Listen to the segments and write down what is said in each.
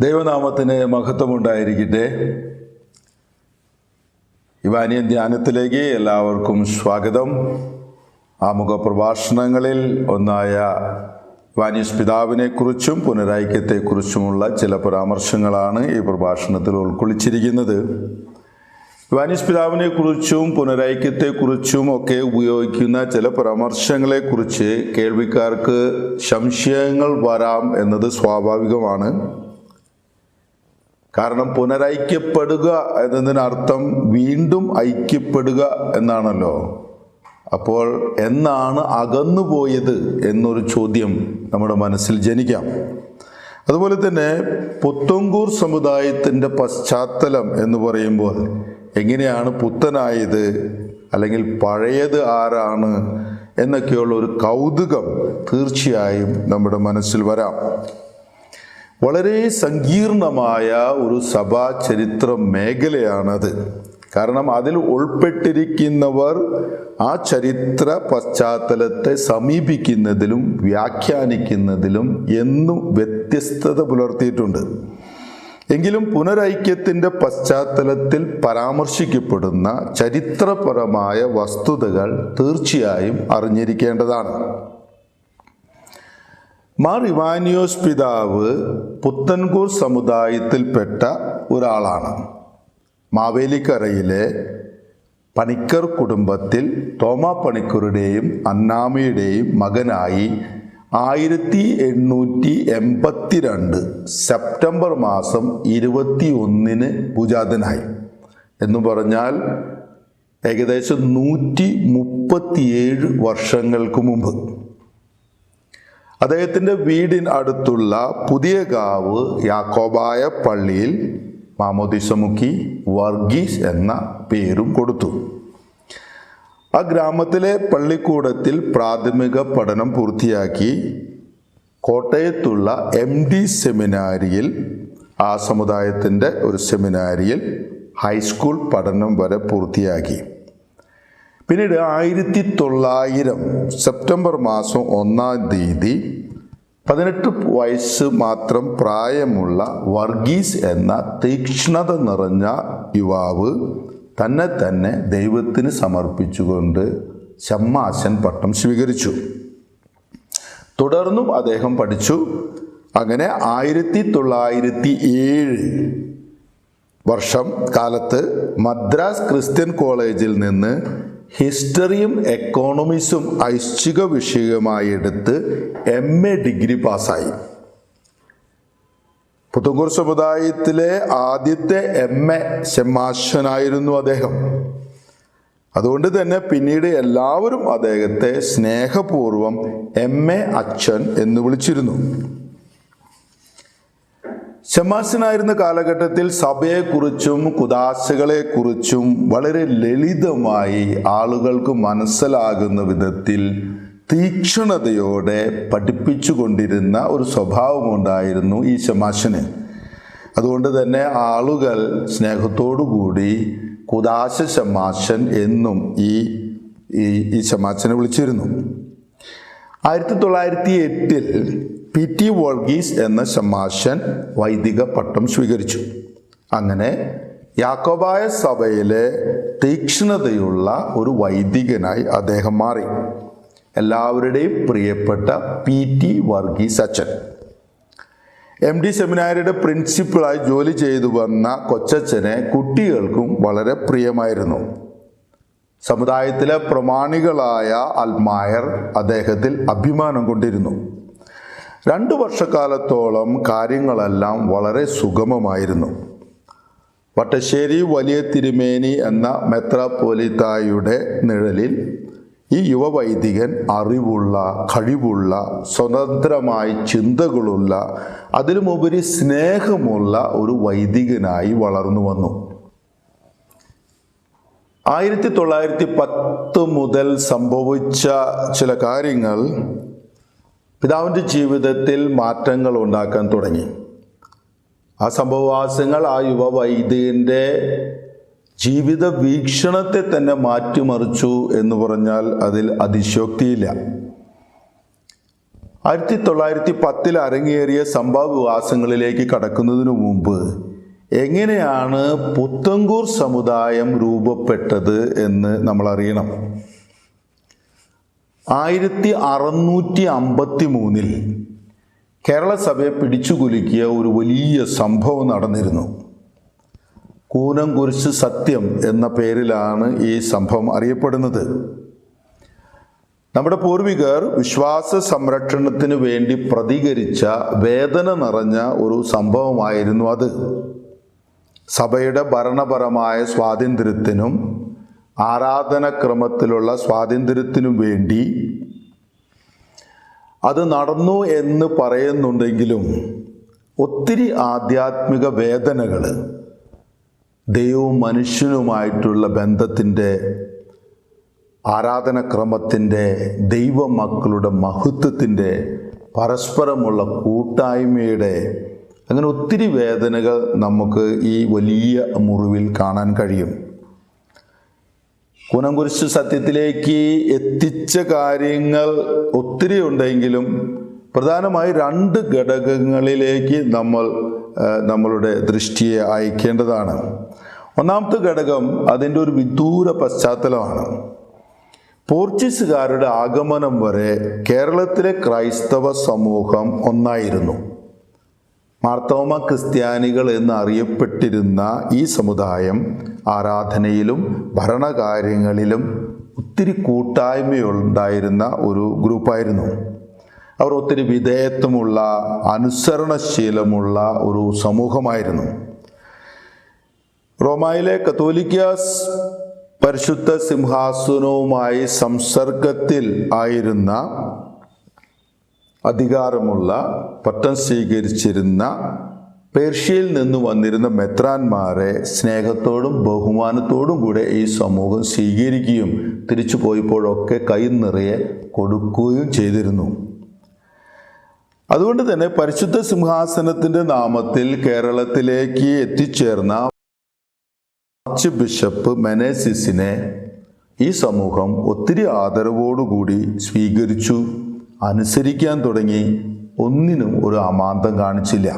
ദൈവനാമത്തിന് മഹത്വമുണ്ടായിരിക്കട്ടെ. ഇവാനിയൻ ധ്യാനത്തിലേക്ക് എല്ലാവർക്കും സ്വാഗതം. ആമുഖ പ്രഭാഷണങ്ങളിൽ ഒന്നായ ഇവാനിയസ് പിതാവിനെക്കുറിച്ചും പുനരൈക്യത്തെക്കുറിച്ചുമുള്ള ചില പരാമർശങ്ങളാണ് ഈ പ്രഭാഷണത്തിൽ ഉൾക്കൊള്ളിച്ചിരിക്കുന്നത്. ഇവാനിയസ് പിതാവിനെക്കുറിച്ചും പുനരൈക്യത്തെക്കുറിച്ചും ഒക്കെ ഉപയോഗിക്കുന്ന ചില പരാമർശങ്ങളെക്കുറിച്ച് കേൾവിക്കാർക്ക് സംശയങ്ങൾ വരാം എന്നത് സ്വാഭാവികമാണ്. കാരണം പുനരൈക്യപ്പെടുക എന്നതിനർത്ഥം വീണ്ടും ഐക്യപ്പെടുക എന്നാണല്ലോ. അപ്പോൾ എന്നാണ് അകന്നുപോയത് എന്നൊരു ചോദ്യം നമ്മുടെ മനസ്സിൽ ജനിക്കാം. അതുപോലെ തന്നെ പുത്തൻകൂർ സമുദായത്തിൻ്റെ പശ്ചാത്തലം എന്ന് പറയുമ്പോൾ എങ്ങനെയാണ് പുത്തനായത്, അല്ലെങ്കിൽ പഴയത് ആരാണ് എന്നൊക്കെയുള്ള ഒരു കൗതുകം തീർച്ചയായും നമ്മുടെ മനസ്സിൽ വരാം. വളരെ സങ്കീർണമായ ഒരു സഭാ ചരിത്ര മേഖലയാണത്. കാരണം അതിൽ ഉൾപ്പെട്ടിരിക്കുന്നവർ ആ ചരിത്ര പശ്ചാത്തലത്തെ സമീപിക്കുന്നതിലും വ്യാഖ്യാനിക്കുന്നതിലും എന്നും വ്യത്യസ്തത പുലർത്തിയിട്ടുണ്ട്. എങ്കിലും പുനരൈക്യത്തിൻ്റെ പശ്ചാത്തലത്തിൽ പരാമർശിക്കപ്പെടുന്ന ചരിത്രപരമായ വസ്തുതകൾ തീർച്ചയായും അറിഞ്ഞിരിക്കേണ്ടതാണ്. മാർ ഇവാനിയോസ് പിതാവ് പുത്തൻകൂർ സമുദായത്തിൽപ്പെട്ട ഒരാളാണ്. മാവേലിക്കരയിലെ പണിക്കർ കുടുംബത്തിൽ തോമാ പണിക്കരുടെയും അന്നാമയുടെയും മകനായി 1882 സെപ്റ്റംബർ മാസം 21 പൂജാതനായി. എന്ന് പറഞ്ഞാൽ ഏകദേശം 137 വർഷങ്ങൾക്ക് മുമ്പ്. അദ്ദേഹത്തിൻ്റെ വീടിന് അടുത്തുള്ള പുതിയകാവ് യാക്കോബായ പള്ളിയിൽ മാമോദിസ മുക്കി വർഗീസ് എന്ന പേരും കൊടുത്തു. ആ ഗ്രാമത്തിലെ പള്ളിക്കൂടത്തിൽ പ്രാഥമിക പഠനം പൂർത്തിയാക്കി കോട്ടയത്തുള്ള MD സെമിനാരിയിൽ, ആ സമുദായത്തിൻ്റെ ഒരു സെമിനാരിയിൽ ഹൈസ്കൂൾ പഠനം വരെ പൂർത്തിയാക്കി. പിന്നീട് 1900 സെപ്റ്റംബർ മാസം 1 തീയതി 18 വയസ്സ് മാത്രം പ്രായമുള്ള വർഗീസ് എന്ന തീക്ഷ്ണത നിറഞ്ഞ യുവാവ് തന്നെ ദൈവത്തിന് സമർപ്പിച്ചുകൊണ്ട് ശമ്മാശൻ പട്ടം സ്വീകരിച്ചു. തുടർന്നും അദ്ദേഹം പഠിച്ചു. അങ്ങനെ 1907 വർഷം കാലത്ത് മദ്രാസ് ക്രിസ്ത്യൻ കോളേജിൽ നിന്ന് ഹിസ്റ്ററിയും എക്കോണമിക്സും ഐച്ഛിക വിഷയമായി എടുത്ത് MA ഡിഗ്രി പാസ്സായി. പുത്തൻകൂർ സമുദായത്തിലെ ആദ്യത്തെ MA ശമ്മാശനായിരുന്നു അദ്ദേഹം. അതുകൊണ്ട് തന്നെ പിന്നീട് എല്ലാവരും അദ്ദേഹത്തെ സ്നേഹപൂർവം MA അച്ഛൻ എന്ന് വിളിച്ചിരുന്നു. ശമ്മാശനായിരുന്ന കാലഘട്ടത്തിൽ സഭയെക്കുറിച്ചും കുദാശകളെക്കുറിച്ചും വളരെ ലളിതമായി ആളുകൾക്ക് മനസ്സിലാകുന്ന വിധത്തിൽ തീക്ഷ്ണതയോടെ പഠിപ്പിച്ചു കൊണ്ടിരുന്ന ഒരു സ്വഭാവമുണ്ടായിരുന്നു ഈ ശമ്മാശന്. അതുകൊണ്ട് തന്നെ ആളുകൾ സ്നേഹത്തോടുകൂടി കുദാശ ശമ്മാശൻ എന്നും ഈ ശമ്മാശനെ വിളിച്ചിരുന്നു. 1908 PT വർഗീസ് എന്ന ശമ്മാശൻ വൈദിക പട്ടം സ്വീകരിച്ചു. അങ്ങനെ യാക്കോബായ സഭയിലെ തീക്ഷ്ണതയുള്ള ഒരു വൈദികനായി അദ്ദേഹം മാറി. എല്ലാവരുടെയും പ്രിയപ്പെട്ട PT വർഗീസ് അച്ഛൻ. MD സെമിനാരിയുടെ പ്രിൻസിപ്പളായി ജോലി ചെയ്തു വന്ന കൊച്ചച്ഛനെ കുട്ടികൾക്കും വളരെ പ്രിയമായിരുന്നു. സമുദായത്തിലെ പ്രമാണികളായ അൽമായർ അദ്ദേഹത്തിൽ അഭിമാനം കൊണ്ടിരുന്നു. 2 വർഷക്കാലത്തോളം കാര്യങ്ങളെല്ലാം വളരെ സുഗമമായിരുന്നു. വട്ടശ്ശേരി വലിയ തിരുമേനി എന്ന മെത്രാപ്പോലിത്തായുടെ നിഴലിൽ ഈ യുവവൈദികൻ അറിവുള്ള, കഴിവുള്ള, സ്വതന്ത്രമായ ചിന്തകളുള്ള, അതിലുമുപരി സ്നേഹമുള്ള ഒരു വൈദികനായി വളർന്നു വന്നു. 1910 മുതൽ സംഭവിച്ച ചില കാര്യങ്ങൾ പിതാവിൻ്റെ ജീവിതത്തിൽ മാറ്റങ്ങൾ ഉണ്ടാക്കാൻ തുടങ്ങി. ആ സംഭവവാസങ്ങൾ ആ യുവവൈദികൻ്റെ ജീവിത വീക്ഷണത്തെ തന്നെ മാറ്റിമറിച്ചു എന്ന് പറഞ്ഞാൽ അതിൽ അതിശയോക്തിയില്ല. 1910 അരങ്ങേറിയ സംഭവവികാസങ്ങളിലേക്ക് കടക്കുന്നതിനു മുമ്പ് എങ്ങനെയാണ് പുത്തങ്കൂർ സമുദായം രൂപപ്പെട്ടത് എന്ന് നമ്മൾ അറിയണം. 1653 കേരള സഭയെ പിടിച്ചുകുലുക്കിയ ഒരു വലിയ സംഭവം നടന്നിരുന്നു. കൂനംകുരിശ് സത്യം എന്ന പേരിലാണ് ഈ സംഭവം അറിയപ്പെടുന്നത്. നമ്മുടെ പൂർവികർ വിശ്വാസ സംരക്ഷണത്തിന് വേണ്ടി പ്രതികരിച്ച വേദന നിറഞ്ഞ ഒരു സംഭവമായിരുന്നു അത്. സഭയുടെ ഭരണപരമായ സ്വാതന്ത്ര്യത്തിനും ആരാധനാക്രമത്തിലുള്ള സ്വാതന്ത്ര്യത്തിനും വേണ്ടി അത് നടന്നു എന്ന് പറയുന്നുണ്ടെങ്കിലും ഒത്തിരി ആധ്യാത്മിക വേദനകൾ, ദൈവവും മനുഷ്യനുമായിട്ടുള്ള ബന്ധത്തിൻ്റെ, ആരാധനാക്രമത്തിൻ്റെ, ദൈവമക്കളുടെ മഹത്വത്തിൻ്റെ, പരസ്പരമുള്ള കൂട്ടായ്മയുടെ, അങ്ങനെ ഒത്തിരി വേദനകൾ നമുക്ക് ഈ വലിയ മുറിവിൽ കാണാൻ കഴിയും. കൂനംകുരിശ് സത്യത്തിലേക്ക് എത്തിച്ച കാര്യങ്ങൾ ഒത്തിരി ഉണ്ടെങ്കിലും പ്രധാനമായി 2 ഘടകങ്ങളിലേക്ക് നമ്മളുടെ ദൃഷ്ടിയെ അയക്കേണ്ടതാണ്. ഒന്നാമത്തെ ഘടകം അതിൻ്റെ ഒരു വിദൂര പശ്ചാത്തലമാണ്. പോർച്ചുഗീസുകാരുടെ ആഗമനം വരെ കേരളത്തിലെ ക്രൈസ്തവ സമൂഹം ഒന്നായിരുന്നു. മാർത്തോമ ക്രിസ്ത്യാനികൾ എന്നറിയപ്പെട്ടിരുന്ന ഈ സമുദായം ആരാധനയിലും ഭരണകാര്യങ്ങളിലും ഒത്തിരി കൂട്ടായ്മയുണ്ടായിരുന്ന ഒരു ഗ്രൂപ്പായിരുന്നു. അവർ ഒത്തിരി വിധേയത്വമുള്ള, അനുസരണശീലമുള്ള ഒരു സമൂഹമായിരുന്നു. റോമായിലെ കത്തോലിക്ക പരിശുദ്ധ സിംഹാസനവുമായി സംസർഗത്തിൽ ആയിരുന്ന, അധികാരമുള്ള, പട്ടം സ്വീകരിച്ചിരുന്ന പേർഷ്യയിൽ നിന്ന് വന്നിരുന്ന മെത്രാന്മാരെ സ്നേഹത്തോടും ബഹുമാനത്തോടും കൂടെ ഈ സമൂഹം സ്വീകരിക്കുകയും തിരിച്ചു പോയപ്പോഴൊക്കെ കൈ നിറയെ കൊടുക്കുകയും ചെയ്തിരുന്നു. അതുകൊണ്ട് തന്നെ പരിശുദ്ധ സിംഹാസനത്തിൻ്റെ നാമത്തിൽ കേരളത്തിലേക്ക് എത്തിച്ചേർന്ന ആർച്ച് ബിഷപ്പ് മെനേസിസിനെ ഈ സമൂഹം ഒത്തിരി ആദരവോടുകൂടി സ്വീകരിച്ചു, അനുസരിക്കാൻ തുടങ്ങി. ഒന്നിനും ഒരു അമാന്തം കാണിച്ചില്ല.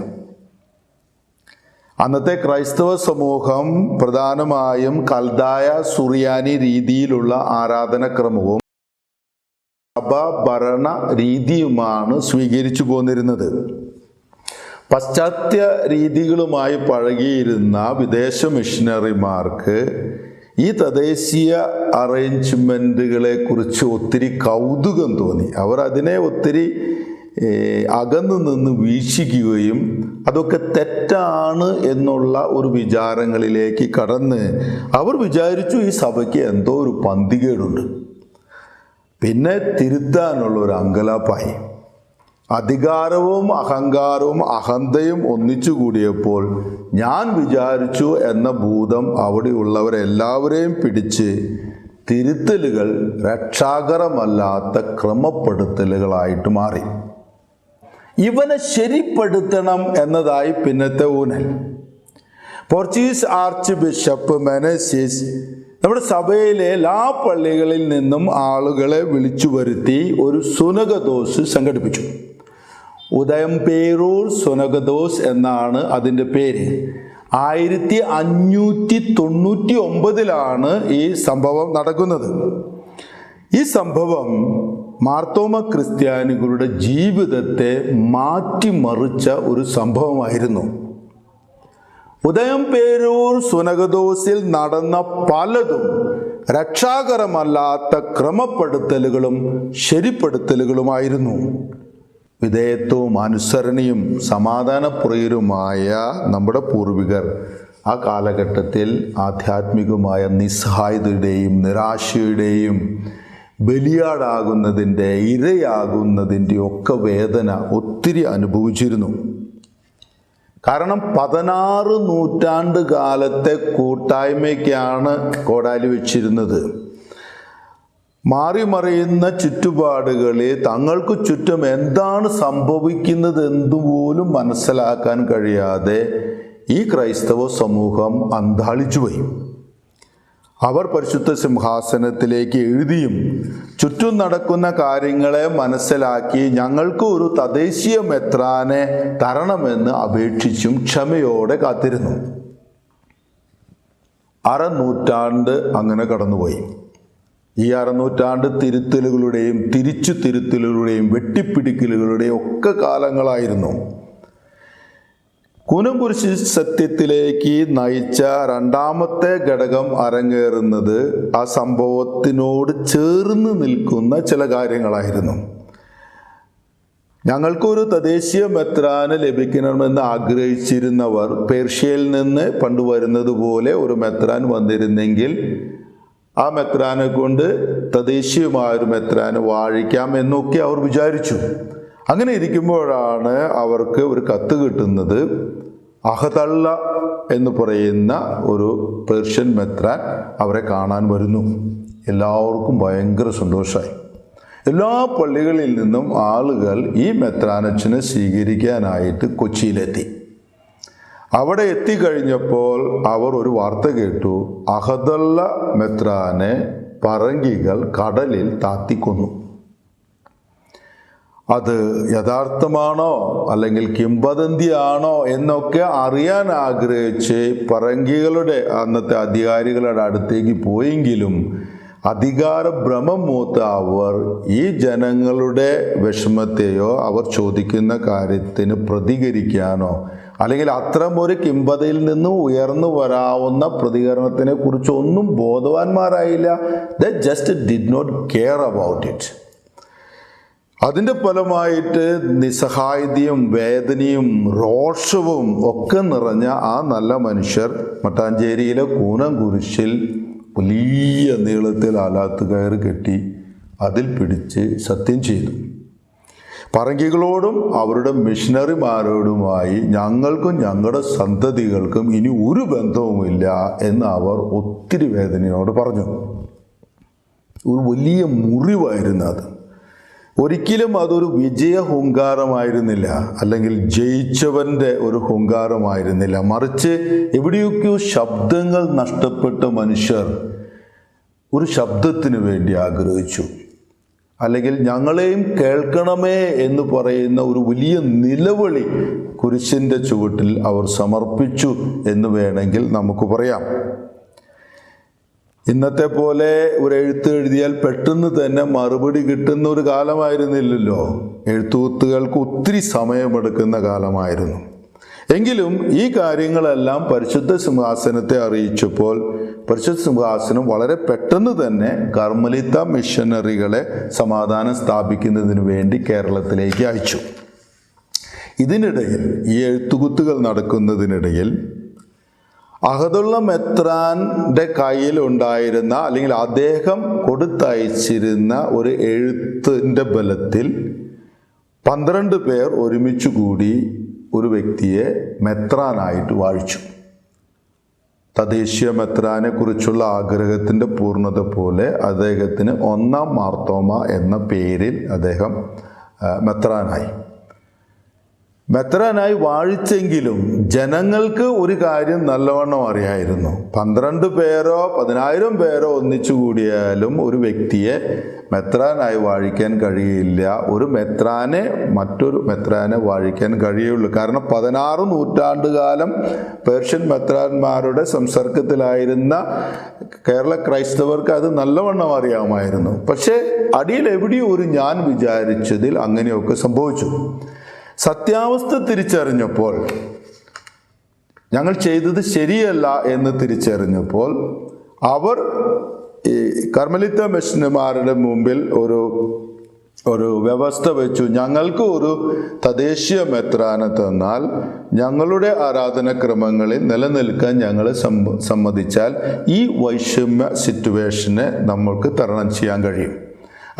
അന്നത്തെ ക്രൈസ്തവ സമൂഹം പ്രധാനമായും കൽദായ സുറിയാനി രീതിയിലുള്ള ആരാധനാക്രമവും സഭാഭരണ രീതിയുമാണ് സ്വീകരിച്ചു പോന്നിരുന്നത്. പാശ്ചാത്യ രീതികളുമായി പഴകിയിരുന്ന വിദേശ മിഷനറിമാർക്ക് ഈ തദ്ദേശീയ അറേഞ്ച്മെൻറ്റുകളെ കുറിച്ച് ഒത്തിരി കൗതുകം തോന്നി. അവർ അതിനെ ഒത്തിരി അകന്നു നിന്ന് വീക്ഷിക്കുകയും അതൊക്കെ തെറ്റാണ് എന്നുള്ള ഒരു വിചാരങ്ങളിലേക്ക് കടന്ന് അവർ വിചാരിച്ചു ഈ സഭയ്ക്ക് എന്തോ ഒരു പന്തികേടുണ്ട്. പിന്നെ തിരുത്താനുള്ള ഒരു അങ്കലാപ്പായി. അധികാരവും അഹങ്കാരവും അഹന്തയും ഒന്നിച്ചു കൂടിയപ്പോൾ ഞാൻ വിചാരിച്ചു എന്ന ഭൂതം അവിടെയുള്ളവരെല്ലാവരെയും പിടിച്ച് തിരുത്തലുകൾ രക്ഷാകരമല്ലാത്ത ക്രമപ്പെടുത്തലുകളായിട്ട് മാറി. ഇവനെ ശരിപ്പെടുത്തണം എന്നതായി പിന്നത്തെ ഊന്നൽ. പോർച്ചുഗീസ് ആർച്ച് ബിഷപ്പ് മെനേസിസ് നമ്മുടെ സഭയിലെ എല്ലാ പള്ളികളിൽ നിന്നും ആളുകളെ വിളിച്ചു വരുത്തി ഒരു സുനകദോസ് സംഘടിപ്പിച്ചു. ഉദയംപേരൂർ സുനകദോസ് എന്നാണ് അതിൻ്റെ പേര്. 1599 ഈ സംഭവം നടക്കുന്നത്. ഈ സംഭവം മാർത്തോമ ക്രിസ്ത്യാനികളുടെ ജീവിതത്തെ മാറ്റിമറിച്ച ഒരു സംഭവമായിരുന്നു. ഉദയംപേരൂർ സുനകദോസിൽ നടന്ന പലതും രക്ഷാകരമല്ലാത്ത ക്രമപ്പെടുത്തലുകളും ശരിപ്പെടുത്തലുകളുമായിരുന്നു. വിധേയത്വവും അനുസരണയും സമാധാനപ്രിയരുമായ നമ്മുടെ പൂർവികർ ആ കാലഘട്ടത്തിൽ ആധ്യാത്മികമായ നിസ്സഹായതയുടെയും നിരാശയുടെയും ബലിയാടാകുന്നതിൻ്റെ, ഇരയാകുന്നതിൻ്റെ ഒക്കെ വേദന ഒത്തിരി അനുഭവിച്ചിരുന്നു. കാരണം 16 നൂറ്റാണ്ട് കാലത്തെ കൂട്ടായ്മയ്ക്കാണ് കോടാലി വെച്ചിരുന്നത്. മാറി മറിയുന്ന ചുറ്റുപാടുകളിൽ തങ്ങൾക്ക് ചുറ്റും എന്താണ് സംഭവിക്കുന്നത് എന്നുപോലും മനസ്സിലാക്കാൻ കഴിയാതെ ഈ ക്രൈസ്തവ സമൂഹം അന്താളിച്ചുപോയി. അവർ പരിശുദ്ധ സിംഹാസനത്തിലേക്ക് എഴുതിയും ചുറ്റും നടക്കുന്ന കാര്യങ്ങളെ മനസ്സിലാക്കി ഞങ്ങൾക്ക് ഒരു തദ്ദേശീയ മെത്രാനെ തരണമെന്ന് അപേക്ഷിച്ചും ക്ഷമയോടെ കാത്തിരുന്നു. അരനൂറ്റാണ്ട് അങ്ങനെ കടന്നുപോയി. ഈ അരനൂറ്റാണ്ട് തിരുത്തലുകളുടെയും തിരിച്ചു തിരുത്തലുകളുടെയും വെട്ടിപ്പിടിക്കലുകളുടെയും ഒക്കെ കാലങ്ങളായിരുന്നു. കൂനംകുരിശ് സത്യത്തിലേക്ക് നയിച്ച രണ്ടാമത്തെ ഘടകം അരങ്ങേറുന്നത് ആ സംഭവത്തിനോട് ചേർന്ന് നിൽക്കുന്ന ചില കാര്യങ്ങളായിരുന്നു. ഞങ്ങൾക്കൊരു തദ്ദേശീയ മെത്രാന് ലഭിക്കണമെന്ന് ആഗ്രഹിച്ചിരുന്നവർ പേർഷ്യയിൽ നിന്ന് പണ്ട് വരുന്നത് പോലെ ഒരു മെത്രാൻ വന്നിരുന്നെങ്കിൽ ആ മെത്രാനെ കൊണ്ട് തദ്ദേശീയമായൊരു മെത്രാന് വാഴിക്കാം എന്നൊക്കെ അവർ വിചാരിച്ചു. അങ്ങനെ ഇരിക്കുമ്പോഴാണ് അവർക്ക് ഒരു കത്ത് കിട്ടുന്നത്. അഹതള്ള എന്ന് പറയുന്ന ഒരു പേർഷ്യൻ മെത്രാൻ അവരെ കാണാൻ വരുന്നു. എല്ലാവർക്കും ഭയങ്കര സന്തോഷമായി. എല്ലാ പള്ളികളിൽ നിന്നും ആളുകൾ ഈ മെത്രാനച്ചനെ സ്വീകരിക്കാനായിട്ട് കൊച്ചിയിലെത്തി. അവിടെ എത്തിക്കഴിഞ്ഞപ്പോൾ അവർ ഒരു വാർത്ത കേട്ടു. അഹതള്ള മെത്രാനെ പറങ്കികൾ കടലിൽ താത്തിക്കൊന്നു. അത് യഥാർത്ഥമാണോ അല്ലെങ്കിൽ കിംവദന്തിയാണോ എന്നൊക്കെ അറിയാൻ ആഗ്രഹിച്ച് പറങ്കികളുടെ അന്നത്തെ അധികാരികളുടെ അടുത്തേക്ക് പോയെങ്കിലും അധികാരഭ്രമം മൂത്ത അവർ ഈ ജനങ്ങളുടെ വിഷമത്തെയോ അവർ ചോദിക്കുന്ന കാര്യത്തിന് പ്രതികരിക്കാനോ അല്ലെങ്കിൽ അത്തരം ഒരു കിംവദയിൽ നിന്ന് ഉയർന്നു വരാവുന്ന പ്രതികരണത്തിനെ കുറിച്ചൊന്നും ബോധവാന്മാരായില്ല. They just did not care about it. അതിൻ്റെ ഫലമായിട്ട് നിസ്സഹായതയും വേദനയും രോഷവും ഒക്കെ നിറഞ്ഞ ആ നല്ല മനുഷ്യർ മട്ടാഞ്ചേരിയിലെ കൂനംകുരിശിൽ വലിയ നീളത്തിൽ ആലാത്ത് കയറ് കെട്ടി അതിൽ പിടിച്ച് സത്യം ചെയ്തു. പറങ്കികളോടും അവരുടെ മിഷണറിമാരോടുമായി ഞങ്ങൾക്കും ഞങ്ങളുടെ സന്തതികൾക്കും ഇനി ഒരു ബന്ധവുമില്ല എന്ന് അവർ ഒത്തിരി വേദനയോട് പറഞ്ഞു. ഒരു വലിയ മുറിവായിരുന്നു അത്. ഒരിക്കലും അതൊരു വിജയ ഹുങ്കാരമായിരുന്നില്ല, അല്ലെങ്കിൽ ജയിച്ചവൻ്റെ ഒരു ഹുങ്കാരമായിരുന്നില്ല. മറിച്ച് എവിടെയൊക്കെയോ ശബ്ദങ്ങൾ നഷ്ടപ്പെട്ട മനുഷ്യർ ഒരു ശബ്ദത്തിന് വേണ്ടി ആഗ്രഹിച്ചു, അല്ലെങ്കിൽ ഞങ്ങളെയും കേൾക്കണമേ എന്ന് പറയുന്ന ഒരു വലിയ നിലവിളി കുരിശിൻ്റെ ചുവട്ടിൽ അവർ സമർപ്പിച്ചു എന്ന് വേണമെങ്കിൽ നമുക്ക് പറയാം. ഇന്നത്തെ പോലെ ഒരു എഴുത്ത് എഴുതിയാൽ പെട്ടെന്ന് തന്നെ മറുപടി കിട്ടുന്ന ഒരു കാലമായിരുന്നില്ലല്ലോ. എഴുത്തുകുത്തുകൾക്ക് ഒത്തിരി സമയമെടുക്കുന്ന കാലമായിരുന്നു. എങ്കിലും ഈ കാര്യങ്ങളെല്ലാം പരിശുദ്ധ സിംഹാസനത്തെ അറിയിച്ചപ്പോൾ പരിശുദ്ധ സിംഹാസനം വളരെ പെട്ടെന്ന് തന്നെ കർമ്മലിത്ത മിഷനറികളെ സമാധാനം സ്ഥാപിക്കുന്നതിന് വേണ്ടി കേരളത്തിലേക്ക് അയച്ചു. ഇതിനിടയിൽ ഈ എഴുത്തുകുത്തുകൾ നടക്കുന്നതിനിടയിൽ അഹദുള്ള മെത്രാൻ്റെ കയ്യിൽ ഉണ്ടായിരുന്ന അല്ലെങ്കിൽ അദ്ദേഹം കൊടുത്തയച്ചിരുന്ന ഒരു എഴുത്തിൻ്റെ ബലത്തിൽ 12 പേർ ഒരുമിച്ച് കൂടി ഒരു വ്യക്തിയെ മെത്രാനായിട്ട് വാഴിച്ചു. തദ്ദേശീയ മെത്രാനെ കുറിച്ചുള്ള ആഗ്രഹത്തിൻ്റെ പൂർണ്ണത പോലെ അദ്ദേഹത്തിന് 1-ാം മാർത്തോമ എന്ന പേരിൽ അദ്ദേഹം മെത്രാനായി. മെത്രാനായി വാഴിച്ചെങ്കിലും ജനങ്ങൾക്ക് ഒരു കാര്യം നല്ലവണ്ണം അറിയായിരുന്നു. 12 പേരോ 10,000 പേരോ ഒന്നിച്ചു കൂടിയാലും ഒരു വ്യക്തിയെ മെത്രാനായി വാഴിക്കാൻ കഴിയില്ല. ഒരു മെത്രാനെ മറ്റൊരു മെത്രാനെ വാഴിക്കാൻ കഴിയുള്ളൂ. കാരണം 16 നൂറ്റാണ്ടുകാലം പേർഷ്യൻ മെത്രാന്മാരുടെ സംസർഗത്തിലായിരുന്ന കേരള ക്രൈസ്തവർക്ക് അത് നല്ലവണ്ണം അറിയാമായിരുന്നു. പക്ഷേ അടിയിൽ എവിടെയോ ഒരു ഞാൻ വിചാരിച്ചതിൽ അങ്ങനെയൊക്കെ സംഭവിച്ചു. സത്യാവസ്ഥ തിരിച്ചറിഞ്ഞപ്പോൾ, ഞങ്ങൾ ചെയ്തത് ശരിയല്ല എന്ന് തിരിച്ചറിഞ്ഞപ്പോൾ അവർ ഈ കർമ്മലിത്ത മിഷണറിമാരുടെ മുമ്പിൽ ഒരു വ്യവസ്ഥ വെച്ചു. ഞങ്ങൾക്ക് ഒരു തദ്ദേശീയ മെത്രാനെ തന്നാൽ ഞങ്ങളുടെ ആരാധനക്രമങ്ങളിൽ നിലനിൽക്കാൻ ഞങ്ങൾ സമ്മതിച്ചാൽ ഈ വൈഷമ്യ സിറ്റുവേഷനെ നമ്മൾക്ക് തരണം ചെയ്യാൻ കഴിയും.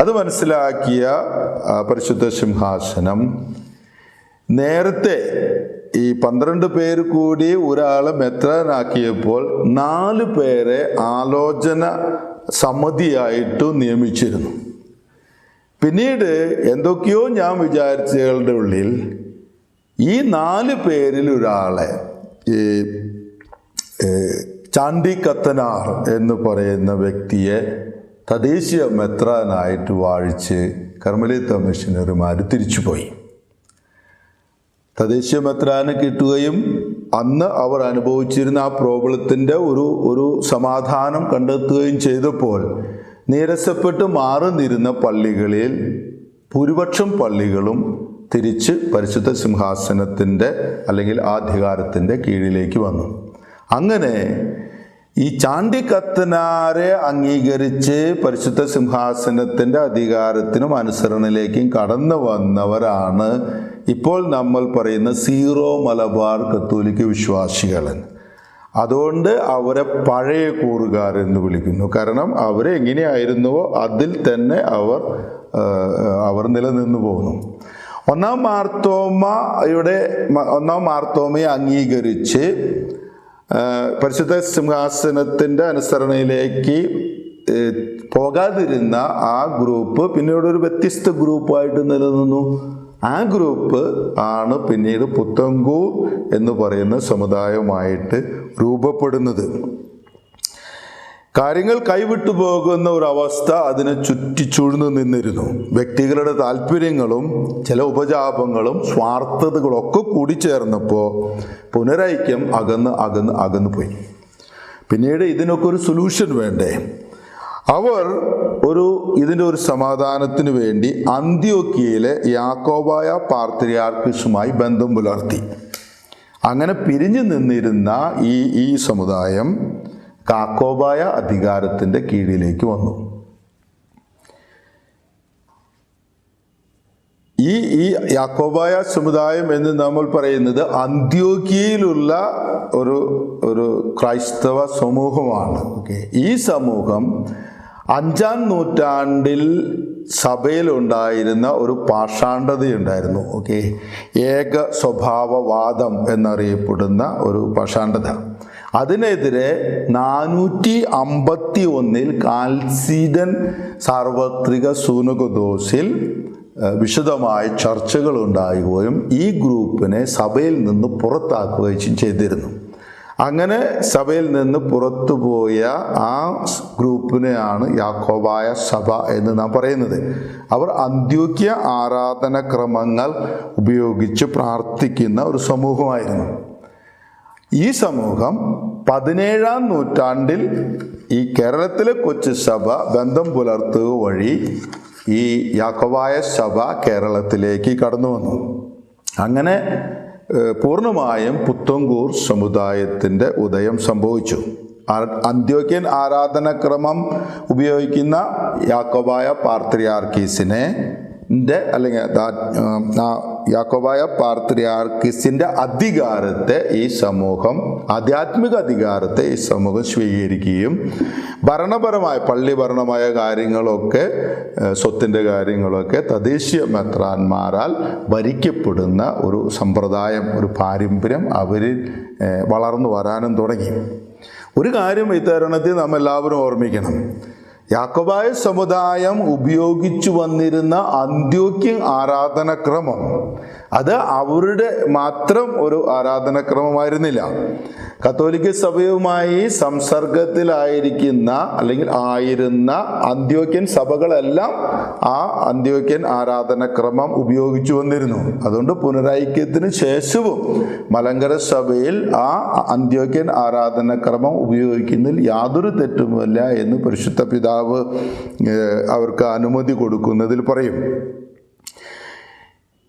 അത് മനസ്സിലാക്കിയ പരിശുദ്ധ സിംഹാസനം നേരത്തെ ഈ 12 പേര് കൂടി ഒരാളെ മെത്രാനാക്കിയപ്പോൾ 4 പേരെ ആലോചന സമിതിയായിട്ട് നിയമിച്ചിരുന്നു. പിന്നീട് എന്തൊക്കെയോ ഞാൻ വിചാരിച്ചകളുടെ ഉള്ളിൽ ഈ 4 പേരിൽ ഒരാളെ ചാണ്ടി കത്തനാർ എന്ന് പറയുന്ന വ്യക്തിയെ തദ്ദേശീയ മെത്രാനായിട്ട് വാഴിച്ച് കർമ്മലീത്ത മിഷനറിമാർ തിരിച്ചുപോയി. തദ്ദേശീയ മെത്രാന് കിട്ടുകയും അന്ന് അവർ അനുഭവിച്ചിരുന്ന ആ പ്രോബ്ലത്തിൻ്റെ ഒരു സമാധാനം കണ്ടെത്തുകയും ചെയ്തപ്പോൾ നീരസപ്പെട്ട് മാറുന്നിരുന്ന പള്ളികളിൽ ഭൂരിപക്ഷം പള്ളികളും തിരിച്ച് പരിശുദ്ധ സിംഹാസനത്തിൻ്റെ അല്ലെങ്കിൽ ആ അധികാരത്തിൻ്റെ കീഴിലേക്ക് വന്നു. അങ്ങനെ ഈ ചാണ്ടി കത്തനാരെ അംഗീകരിച്ച് പരിശുദ്ധ സിംഹാസനത്തിൻ്റെ അധികാരത്തിനും അനുസരണയിലേക്കും കടന്നു വന്നവരാണ് ഇപ്പോൾ നമ്മൾ പറയുന്ന സീറോ മലബാർ കത്തോലിക്ക വിശ്വാസികൾ. അതുകൊണ്ട് അവരെ പഴയ കൂറുകാരെന്ന് വിളിക്കുന്നു. കാരണം അവരെ എങ്ങനെയായിരുന്നുവോ അതിൽ തന്നെ അവർ നിലനിന്നു പോകുന്നു. ഒന്നാം മാർത്തോമയെ അംഗീകരിച്ച് പരിശുദ്ധ സിംഹാസനത്തിൻ്റെ അനുസരണയിലേക്ക് പോകാതിരുന്ന ആ ഗ്രൂപ്പ് പിന്നീട് ഒരു വ്യത്യസ്ത ഗ്രൂപ്പായിട്ട് നിലനിന്നു. ആ ഗ്രൂപ്പ് ആണ് പിന്നീട് പുത്തങ്കൂർ എന്ന് പറയുന്ന സമുദായമായിട്ട് രൂപപ്പെടുന്നത്. കാര്യങ്ങൾ കൈവിട്ടു പോകുന്ന ഒരവസ്ഥ അതിനെ ചുറ്റിച്ചൂഴ്ന്നു നിന്നിരുന്നു. വ്യക്തികളുടെ താല്പര്യങ്ങളും ചില ഉപജാപങ്ങളും സ്വാർത്ഥതകളൊക്കെ കൂടിച്ചേർന്നപ്പോൾ പുനരൈക്യം അകന്ന് പോയി. പിന്നീട് ഇതിനൊക്കെ ഒരു സൊല്യൂഷൻ വേണ്ടേ? അവർ ഇതിൻ്റെ ഒരു സമാധാനത്തിന് വേണ്ടി അന്ത്യോക്യയിലെ യാക്കോബായ പാത്രിയാർക്കീസുമായി ബന്ധം പുലർത്തി. അങ്ങനെ പിരിഞ്ഞു നിന്നിരുന്ന ഈ സമുദായം യാക്കോബായ അധികാരത്തിൻ്റെ കീഴിലേക്ക് വന്നു. ഈ യാക്കോബായ സമുദായം എന്ന് നമ്മൾ പറയുന്നത് അന്ത്യോക്യയിലുള്ള ഒരു ക്രൈസ്തവ സമൂഹമാണ്. ഈ സമൂഹം 5-ാം നൂറ്റാണ്ടിൽ സഭയിലുണ്ടായിരുന്ന ഒരു പാഷാണ്ഡതയുണ്ടായിരുന്നു. ഏക സ്വഭാവവാദം എന്നറിയപ്പെടുന്ന ഒരു പാഷാണ്ഡത. അതിനെതിരെ 451 കാൽസീഡൻ സാർവത്രിക സൂനകദോസിൽ വിശദമായ ചർച്ചകൾ ഉണ്ടാകുകയും ഈ ഗ്രൂപ്പിനെ സഭയിൽ നിന്ന് പുറത്താക്കുകയും ചെയ്തിരുന്നു. അങ്ങനെ സഭയിൽ നിന്ന് പുറത്തുപോയ ആ ഗ്രൂപ്പിനെയാണ് യാക്കോബായ സഭ എന്ന് നാം പറയുന്നത്. അവർ അന്ത്യോക്യ ആരാധനാക്രമങ്ങൾ ഉപയോഗിച്ച് പ്രാർത്ഥിക്കുന്ന ഒരു സമൂഹമായിരുന്നു. ഈ സമൂഹം 17-ാം നൂറ്റാണ്ടിൽ ഈ കേരളത്തിലെ കൊച്ചു സഭ ബന്ധം പുലർത്തുക വഴി ഈ യാക്കോബായ സഭ കേരളത്തിലേക്ക് കടന്നു വന്നു. അങ്ങനെ പൂർണ്ണമായും പുത്തങ്കൂർ സമുദായത്തിൻ്റെ ഉദയം സംഭവിച്ചു. അന്ത്യോക്യൻ ആരാധനാക്രമം ഉപയോഗിക്കുന്ന യാക്കോബായ പാത്രിയാർക്കീസിനെ അല്ലെങ്കിൽ യാക്കോബായ പാത്രിയാർക്കീസിൻ്റെ അധികാരത്തെ ഈ സമൂഹം, ആധ്യാത്മിക അധികാരത്തെ ഈ സമൂഹം സ്വീകരിക്കുകയും ഭരണപരമായ പള്ളിഭരണമായ കാര്യങ്ങളൊക്കെ, സ്വത്തിൻ്റെ കാര്യങ്ങളൊക്കെ തദ്ദേശീയ മെത്രാന്മാരാൽ ഭരിക്കപ്പെടുന്ന ഒരു സമ്പ്രദായം, ഒരു പാരമ്പര്യം അവരിൽ വളർന്നു വരാനും തുടങ്ങി. ഒരു കാര്യം ഈ തരുണത്തിൽ നാം എല്ലാവരും ഓർമ്മിക്കണം. യാക്കോബായ സമുദായം ഉപയോഗിച്ചു വന്നിരുന്ന അന്ത്യോക്യൻ ആരാധനാക്രമം അത് അവരുടെ മാത്രം ഒരു ആരാധനാക്രമമായിരുന്നില്ല. കത്തോലിക്ക സഭയുമായി സംസർഗത്തിലായിരിക്കുന്ന അല്ലെങ്കിൽ ആയിരുന്ന അന്ത്യോക്യൻ സഭകളെല്ലാം ആ അന്ത്യോക്യൻ ആരാധനാക്രമം ഉപയോഗിച്ചു വന്നിരുന്നു. അതുകൊണ്ട് പുനരൈക്യത്തിന് ശേഷവും മലങ്കര സഭയിൽ ആ അന്ത്യോക്യൻ ആരാധനാക്രമം ഉപയോഗിക്കുന്നതിൽ യാതൊരു തെറ്റുമില്ല എന്ന് പരിശുദ്ധ പിതാവ് അവർക്ക് അനുമതി കൊടുക്കുന്നതിൽ പറയും.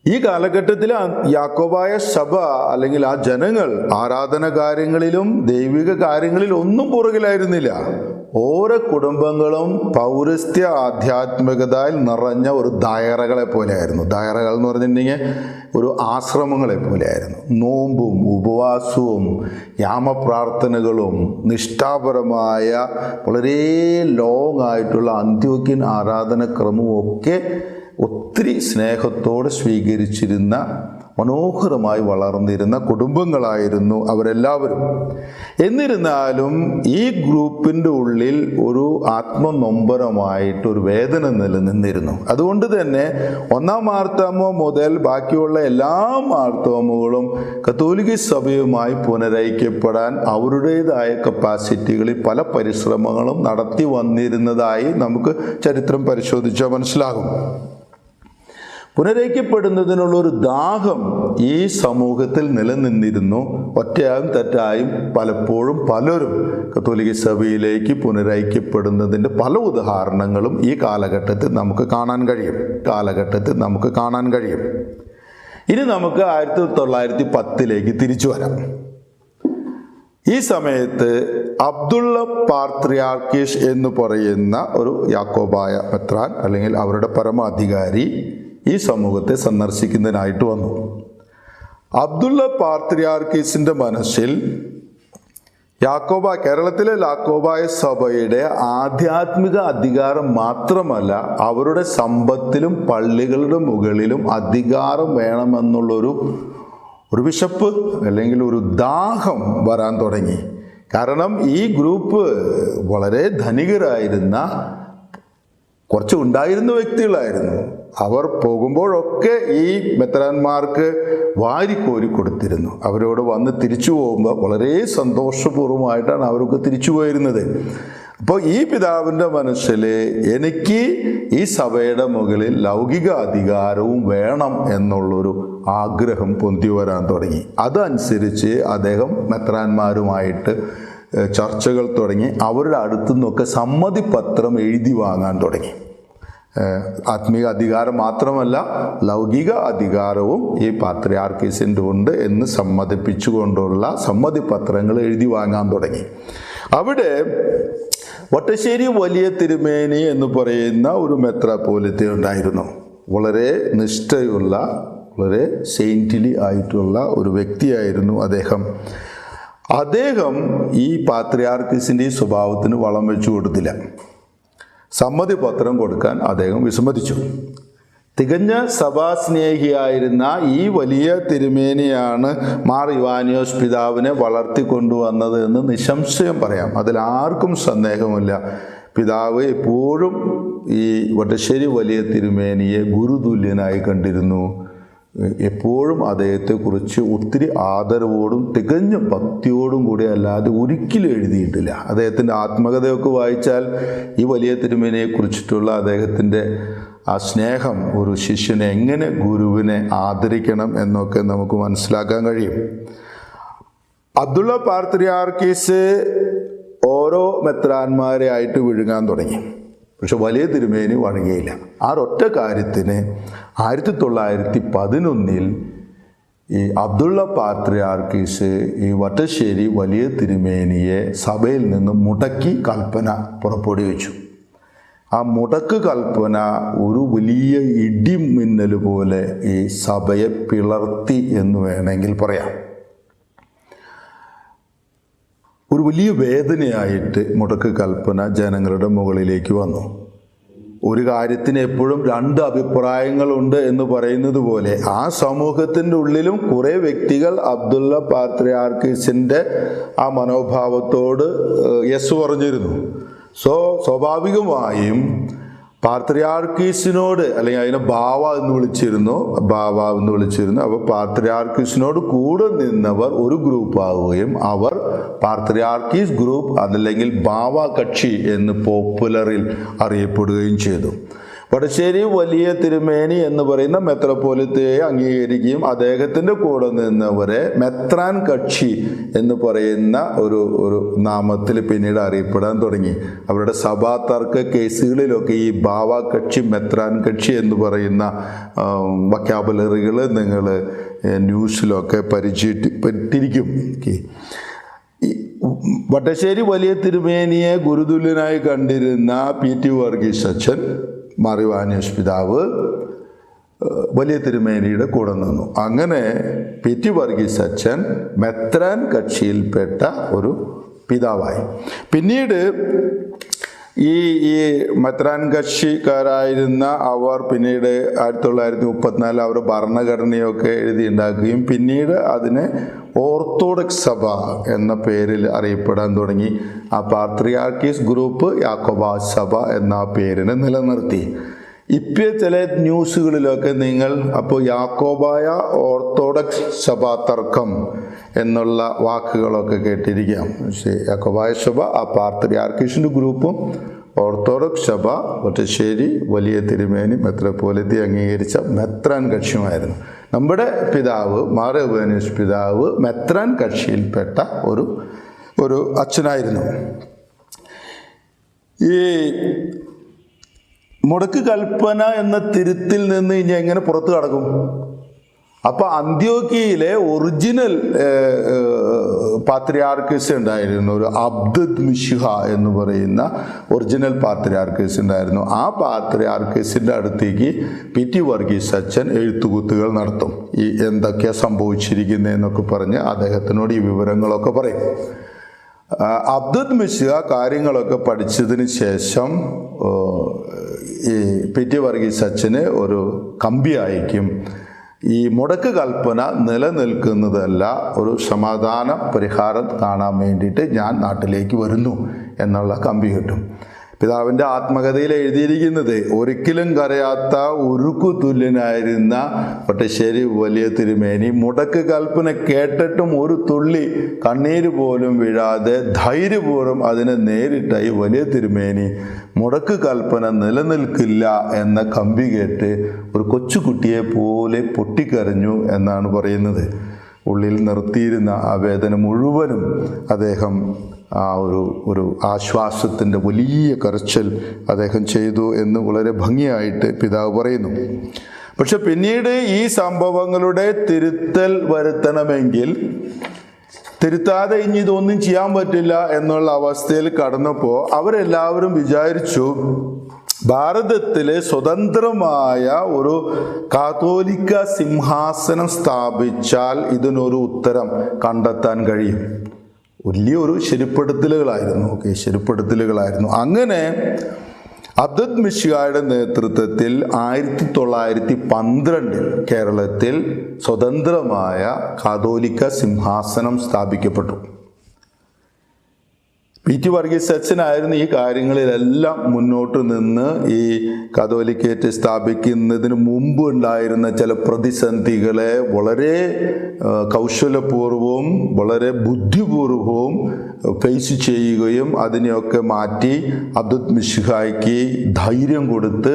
ഈ കാലഘട്ടത്തിൽ യാക്കോബായ സഭ അല്ലെങ്കിൽ ആ ജനങ്ങൾ ആരാധന കാര്യങ്ങളിലും ദൈവിക കാര്യങ്ങളിലും ഒന്നും പുറകിലായിരുന്നില്ല. ഓരോ കുടുംബങ്ങളും പൗരസ്ത്യ ആധ്യാത്മികതയിൽ നിറഞ്ഞ ഒരു ദായറകളെ പോലെയായിരുന്നു. ദായറകൾ എന്ന് പറഞ്ഞിട്ടുണ്ടെങ്കിൽ ഒരു ആശ്രമങ്ങളെ പോലെയായിരുന്നു. നോമ്പും ഉപവാസവും യാമപ്രാർത്ഥനകളും നിഷ്ഠാപരമായ വളരെ ലോങ് ആയിട്ടുള്ള അന്ത്യോക്യൻ ആരാധനക്രമവും ഒക്കെ ഒത്തിരി സ്നേഹത്തോടെ സ്വീകരിച്ചിരുന്ന മനോഹരമായി വളർന്നിരുന്ന കുടുംബങ്ങളായിരുന്നു അവരെല്ലാവരും. എന്നിരുന്നാലും ഈ ഗ്രൂപ്പിൻ്റെ ഉള്ളിൽ ഒരു ആത്മനൊമ്പരമായിട്ടൊരു വേദന നിലനിന്നിരുന്നു. അതുകൊണ്ട് തന്നെ ഒന്നാം മാർത്തോമ മുതൽ ബാക്കിയുള്ള എല്ലാ മാർത്തോമകളും കത്തോലിക്ക സഭയുമായി പുനരൈക്യപ്പെടാൻ അവരുടേതായ കപ്പാസിറ്റികളിൽ പല പരിശ്രമങ്ങളും നടത്തി വന്നിരുന്നതായി നമുക്ക് ചരിത്രം പരിശോധിച്ചാൽ മനസ്സിലാകും. പുനരൈക്യപ്പെടുന്നതിനുള്ളൊരു ദാഹം ഈ സമൂഹത്തിൽ നിലനിന്നിരുന്നു. ഒറ്റയായും തെറ്റായും പലപ്പോഴും പലരും കത്തോലിക്ക സഭയിലേക്ക് പുനരൈക്യപ്പെടുന്നതിൻ്റെ പല ഉദാഹരണങ്ങളും ഈ കാലഘട്ടത്തിൽ നമുക്ക് കാണാൻ കഴിയും. ഇനി നമുക്ക് 1910 തിരിച്ചു വരാം. ഈ സമയത്ത് അബ്ദുള്ള പാത്രിയാർക്കീസ് എന്ന് പറയുന്ന ഒരു യാക്കോബായ മെത്രാൻ അല്ലെങ്കിൽ അവരുടെ പരമാധികാരി ഈ സമൂഹത്തെ സന്ദർശിക്കുന്നതിനായിട്ട് വന്നു. അബ്ദുള്ള പാത്രിയാർക്കീസിൻ്റെ മനസ്സിൽ കേരളത്തിലെ യാക്കോബായ സഭയുടെ ആധ്യാത്മിക അധികാരം മാത്രമല്ല, അവരുടെ സമ്പത്തിലും പള്ളികളുടെ മുകളിലും അധികാരം വേണമെന്നുള്ളൊരു വിശപ്പ് അല്ലെങ്കിൽ ഒരു ദാഹം വരാൻ തുടങ്ങി. കാരണം ഈ ഗ്രൂപ്പ് വളരെ ധനികരായിരുന്ന കുറച്ച് ഉണ്ടായിരുന്ന വ്യക്തികളായിരുന്നു. അവർ പോകുമ്പോഴൊക്കെ ഈ മെത്രാന്മാർക്ക് വാരിക്കോരി കൊടുത്തിരുന്നു. അവരോട് വന്ന് തിരിച്ചു പോകുമ്പോൾ വളരെ സന്തോഷപൂർവ്വമായിട്ടാണ് അവരൊക്കെ തിരിച്ചു പോയിരുന്നത്. അപ്പോൾ ഈ പിതാവിൻ്റെ മനസ്സിൽ എനിക്ക് ഈ സഭയുടെ മുകളിൽ ലൗകിക അധികാരവും വേണം എന്നുള്ളൊരു ആഗ്രഹം പൊന്തി വരാൻ തുടങ്ങി. അതനുസരിച്ച് അദ്ദേഹം മെത്രാന്മാരുമായിട്ട് ചർച്ചകൾ തുടങ്ങി. അവരുടെ അടുത്തു നിന്നൊക്കെ സമ്മതിപത്രം എഴുതി വാങ്ങാൻ തുടങ്ങി. ആത്മീക അധികാരം മാത്രമല്ല, ലൗകിക അധികാരവും ഈ പാത്രിയാർക്കീസിൻ്റെ ഉണ്ട് എന്ന് സമ്മതിപ്പിച്ചുകൊണ്ടുള്ള സമ്മതിപത്രങ്ങൾ എഴുതി വാങ്ങാൻ തുടങ്ങി. അവിടെ വട്ടശ്ശേരി വലിയ തിരുമേനി എന്ന് പറയുന്ന ഒരു മെത്രാപ്പോലിത്ത ഉണ്ടായിരുന്നു. വളരെ നിഷ്ഠയുള്ള, വളരെ സെയിന്റ്ലി ആയിട്ടുള്ള ഒരു വ്യക്തിയായിരുന്നു അദ്ദേഹം ഈ പാത്രിയാർക്കീസിൻ്റെ ഈ സ്വഭാവത്തിന് വളം വെച്ചു കൊടുത്തില്ല. സമ്മതിപത്രം കൊടുക്കാൻ അദ്ദേഹം വിസമ്മതിച്ചു. തികഞ്ഞ സഭാസ്നേഹിയായിരുന്ന ഈ വലിയ തിരുമേനിയാണ് മാർ ഇവാനിയോസ് പിതാവിനെ വളർത്തിക്കൊണ്ടുവന്നത് എന്ന് നിസ്സംശയം പറയാം. അതിലാർക്കും സന്ദേഹമില്ല. പിതാവ് എപ്പോഴും ഈ വട്ടശ്ശേരി വലിയ തിരുമേനിയെ ഗുരുതുല്യനായി കണ്ടിരുന്നു. എപ്പോഴും അദ്ദേഹത്തെക്കുറിച്ച് ഒത്തിരി ആദരവോടും തികഞ്ഞ ഭക്തിയോടും കൂടി അല്ലാതെ ഒരിക്കലും എഴുതിയിട്ടില്ല. അദ്ദേഹത്തിൻ്റെ ആത്മകഥയൊക്കെ വായിച്ചാൽ ഈ വലിയ തിരുമേനിയെക്കുറിച്ചിട്ടുള്ള അദ്ദേഹത്തിൻ്റെ ആ സ്നേഹം, ഒരു ശിഷ്യനെ എങ്ങനെ ഗുരുവിനെ ആദരിക്കണം എന്നൊക്കെ നമുക്ക് മനസ്സിലാക്കാൻ കഴിയും. അബ്ദുള്ള പാത്രിയാർക്കീസ് ഓരോ മെത്രാന്മാരെ ആയിട്ട് വിഴുങ്ങാൻ തുടങ്ങി. പക്ഷെ വലിയ തിരുമേനി വഴങ്ങിയില്ല. ആ ഒറ്റ കാര്യത്തിന് 1911 ഈ അബ്ദുള്ള പാത്രിയാർക്കീസ് ഈ വട്ടശ്ശേരി വലിയ തിരുമേനിയെ സഭയിൽ നിന്ന് മുടക്കി കൽപ്പന പുറപ്പെടുവിച്ചു. ആ മുടക്ക് കൽപ്പന ഒരു വലിയ ഇടിമിന്നൽ പോലെ ഈ സഭയെ പിളർത്തി എന്ന് വേണമെങ്കിൽ പറയാം. ഒരു വലിയ വേദനയായിട്ട് മുടക്ക് കൽപ്പന ജനങ്ങളുടെ മുകളിലേക്ക് വന്നു. ഒരു കാര്യത്തിന് എപ്പോഴും രണ്ട് അഭിപ്രായങ്ങളുണ്ട് എന്ന് പറയുന്നത് പോലെ ആ സമൂഹത്തിൻ്റെ ഉള്ളിലും കുറേ വ്യക്തികൾ അബ്ദുള്ള പാത്രിയാർക്കീസിൻ്റെ ആ മനോഭാവത്തോട് യെസ് പറഞ്ഞിരുന്നു. സ്വാഭാവികമായും പാത്രിയാർക്കീസിനോട്, അല്ലെങ്കിൽ അതിനെ ബാവ എന്ന് വിളിച്ചിരുന്നു. അപ്പോൾ പാത്രിയാർക്കീസിനോട് കൂടെ നിന്നവർ ഒരു ഗ്രൂപ്പ് ആവുകയും അവർ പാത്രിയാർക്കീസ് ഗ്രൂപ്പ് അതല്ലെങ്കിൽ ബാവ കക്ഷി എന്ന് പോപ്പുലറിൽ അറിയപ്പെടുകയും ചെയ്തു. വടശ്ശേരി വലിയ തിരുമേനി എന്ന് പറയുന്ന മെത്രാപ്പോലിത്തയെ അംഗീകരിക്കുകയും അദ്ദേഹത്തിൻ്റെ കൂടെ നിന്നവരെ മെത്രാൻ കക്ഷി എന്ന് പറയുന്ന ഒരു നാമത്തിൽ പിന്നീട് അറിയപ്പെടാൻ തുടങ്ങി. അവരുടെ സഭാ തർക്ക കേസുകളിലൊക്കെ ഈ ബാവ കക്ഷി, മെത്രാൻ കക്ഷി എന്ന് പറയുന്ന വൊക്കാബുലറികൾ നിങ്ങൾ ന്യൂസിലൊക്കെ പരിചയപ്പെട്ടിരിക്കും. വട്ടശ്ശേരി വലിയ തിരുമേനിയെ ഗുരുതുല്യനായി കണ്ടിരുന്ന P.T. വർഗീസ് അച്ഛൻ, മാർ ഇവാനിയോസ് പിതാവ് വലിയ തിരുമേനിയുടെ കൂടെ നിന്നു. അങ്ങനെ P.T. വർഗീസ് അച്ഛൻ മെത്രാൻ കക്ഷിയിൽപ്പെട്ട ഒരു പിതാവായി. പിന്നീട് ഈ മെത്രാൻ കക്ഷിക്കാരായിരുന്ന അവർ പിന്നീട് 1934 അവർ ഭരണഘടനയൊക്കെ എഴുതിയുണ്ടാക്കുകയും പിന്നീട് അതിനെ ഓർത്തഡോക്സ് സഭ എന്ന പേരിൽ അറിയപ്പെടാൻ തുടങ്ങി. ആ പാത്രിയാർക്കീസ് ഗ്രൂപ്പ് യാക്കോബ സഭ എന്ന പേരിനെ നിലനിർത്തി. ഇപ്പോൾ ചില ന്യൂസുകളിലൊക്കെ നിങ്ങൾ അപ്പോൾ യാക്കോബായ ഓർത്തഡോക്സ് സഭ തർക്കം എന്നുള്ള വാക്കുകളൊക്കെ കേട്ടിരിക്കാം. പക്ഷേ യാക്കോബായ സഭ ആ പാത്രിയാർക്കീസിൻ്റെ ഗ്രൂപ്പും ഓർത്തഡോക്സ് സഭ ഒറ്റശ്ശേരി വലിയ തിരുമേനി മെത്രാപ്പോലീത്ത അംഗീകരിച്ച മെത്രാൻ കക്ഷിയുമായിരുന്നു. നമ്മുടെ പിതാവ് മാർ എവ്വേന്യൂസ് പിതാവ് മെത്രാൻ കക്ഷിയിൽപ്പെട്ട ഒരു അച്ഛനായിരുന്നു. ഈ മുടക്ക് കൽപ്പന എന്ന തിരുത്തിൽ നിന്ന് ഇനി എങ്ങനെ പുറത്തു കടക്കും? അപ്പോൾ അന്ത്യോക്യയിലെ ഒറിജിനൽ പാത്രിയാർക്കീസ് ഉണ്ടായിരുന്നു, ഒരു അബ്ദുദ് മിശിഹ എന്ന് പറയുന്ന ഒറിജിനൽ പാത്രിയാർക്കീസ് ഉണ്ടായിരുന്നു. ആ പാത്രിയാർക്കീസിൻ്റെ അടുത്തേക്ക് പി.ടി. വർഗീസ് അച്ഛൻ എഴുത്തുകുത്തുകൾ നടത്തും. ഈ എന്തൊക്കെയാണ് സംഭവിച്ചിരിക്കുന്നതെന്നൊക്കെ പറഞ്ഞ് അദ്ദേഹത്തിനോട് ഈ വിവരങ്ങളൊക്കെ പറയും. അബ്ദുദ് മിശിഹ കാര്യങ്ങളൊക്കെ പഠിച്ചതിന് ശേഷം ഈ പി.ടി. വർഗീസ് അച്ഛന് ഒരു കമ്പി അയക്കും. ഈ മുടക്ക് കൽപ്പന നിലനിൽക്കുന്നതല്ല, ഒരു സമാധാന പരിഹാരം കാണാൻ വേണ്ടിയിട്ട് ഞാൻ നാട്ടിലേക്ക് വരുന്നു എന്നുള്ള കമ്പി കിട്ടും. പിതാവിൻ്റെ ആത്മകഥയിൽ എഴുതിയിരിക്കുന്നത് ഒരിക്കലും കരയാത്ത ഉരുക്കു തുല്യനായിരുന്ന ഒറ്റശ്ശേരി വലിയ തിരുമേനി മുടക്ക് കൽപ്പന കേട്ടിട്ടും ഒരു തുള്ളി കണ്ണീര് പോലും വീഴാതെ ധൈര്യപൂർവ്വം അതിനെ നേരിട്ടായി വലിയ തിരുമേനി മുടക്ക് കൽപ്പന നിലനിൽക്കില്ല എന്ന കമ്പി കേട്ട് ഒരു കൊച്ചുകുട്ടിയെ പോലെ പൊട്ടിക്കരഞ്ഞു എന്നാണ് പറയുന്നത്. ഉള്ളിൽ നിർത്തിയിരുന്ന ആ വേദന മുഴുവനും അദ്ദേഹം ആ ഒരു ആശ്വാസത്തിൻ്റെ വലിയ കരച്ചിൽ അദ്ദേഹം ചെയ്തു എന്ന് വളരെ ഭംഗിയായിട്ട് പിതാവ് പറയുന്നു. പക്ഷെ പിന്നീട് ഈ സംഭവങ്ങളുടെ തിരുത്തൽ വരുത്തണമെങ്കിൽ തിരുത്താതെ ഇനി ഇതൊന്നും ചെയ്യാൻ പറ്റില്ല എന്നുള്ള അവസ്ഥയിൽ കടന്നപ്പോൾ അവരെല്ലാവരും വിചാരിച്ചു ഭാരതത്തിലെ സ്വതന്ത്രമായ ഒരു കാതോലിക്ക സിംഹാസനം സ്ഥാപിച്ചാൽ ഇതിനൊരു ഉത്തരം കണ്ടെത്താൻ കഴിയും. വലിയൊരു ശരിപ്പെടുത്തലുകളായിരുന്നു. അങ്ങനെ അബ്ദുദ് മിശിഹായുടെ നേതൃത്വത്തിൽ 1912 കേരളത്തിൽ സ്വതന്ത്രമായ കാതോലിക്ക സിംഹാസനം സ്ഥാപിക്കപ്പെട്ടു. പി.ടി. വർഗീസ് അച്ഛനായിരുന്നു ഈ കാര്യങ്ങളിലെല്ലാം മുന്നോട്ട് നിന്ന് ഈ കാതോലിക്കേറ്റ് സ്ഥാപിക്കുന്നതിന് മുമ്പ് ഉണ്ടായിരുന്ന ചില പ്രതിസന്ധികളെ വളരെ കൗശലപൂർവവും വളരെ ബുദ്ധിപൂർവവും ഫേസ് ചെയ്യുകയും അതിനെയൊക്കെ മാറ്റി അബ്ദുദ് മിശിഹായ്ക്ക് ധൈര്യം കൊടുത്ത്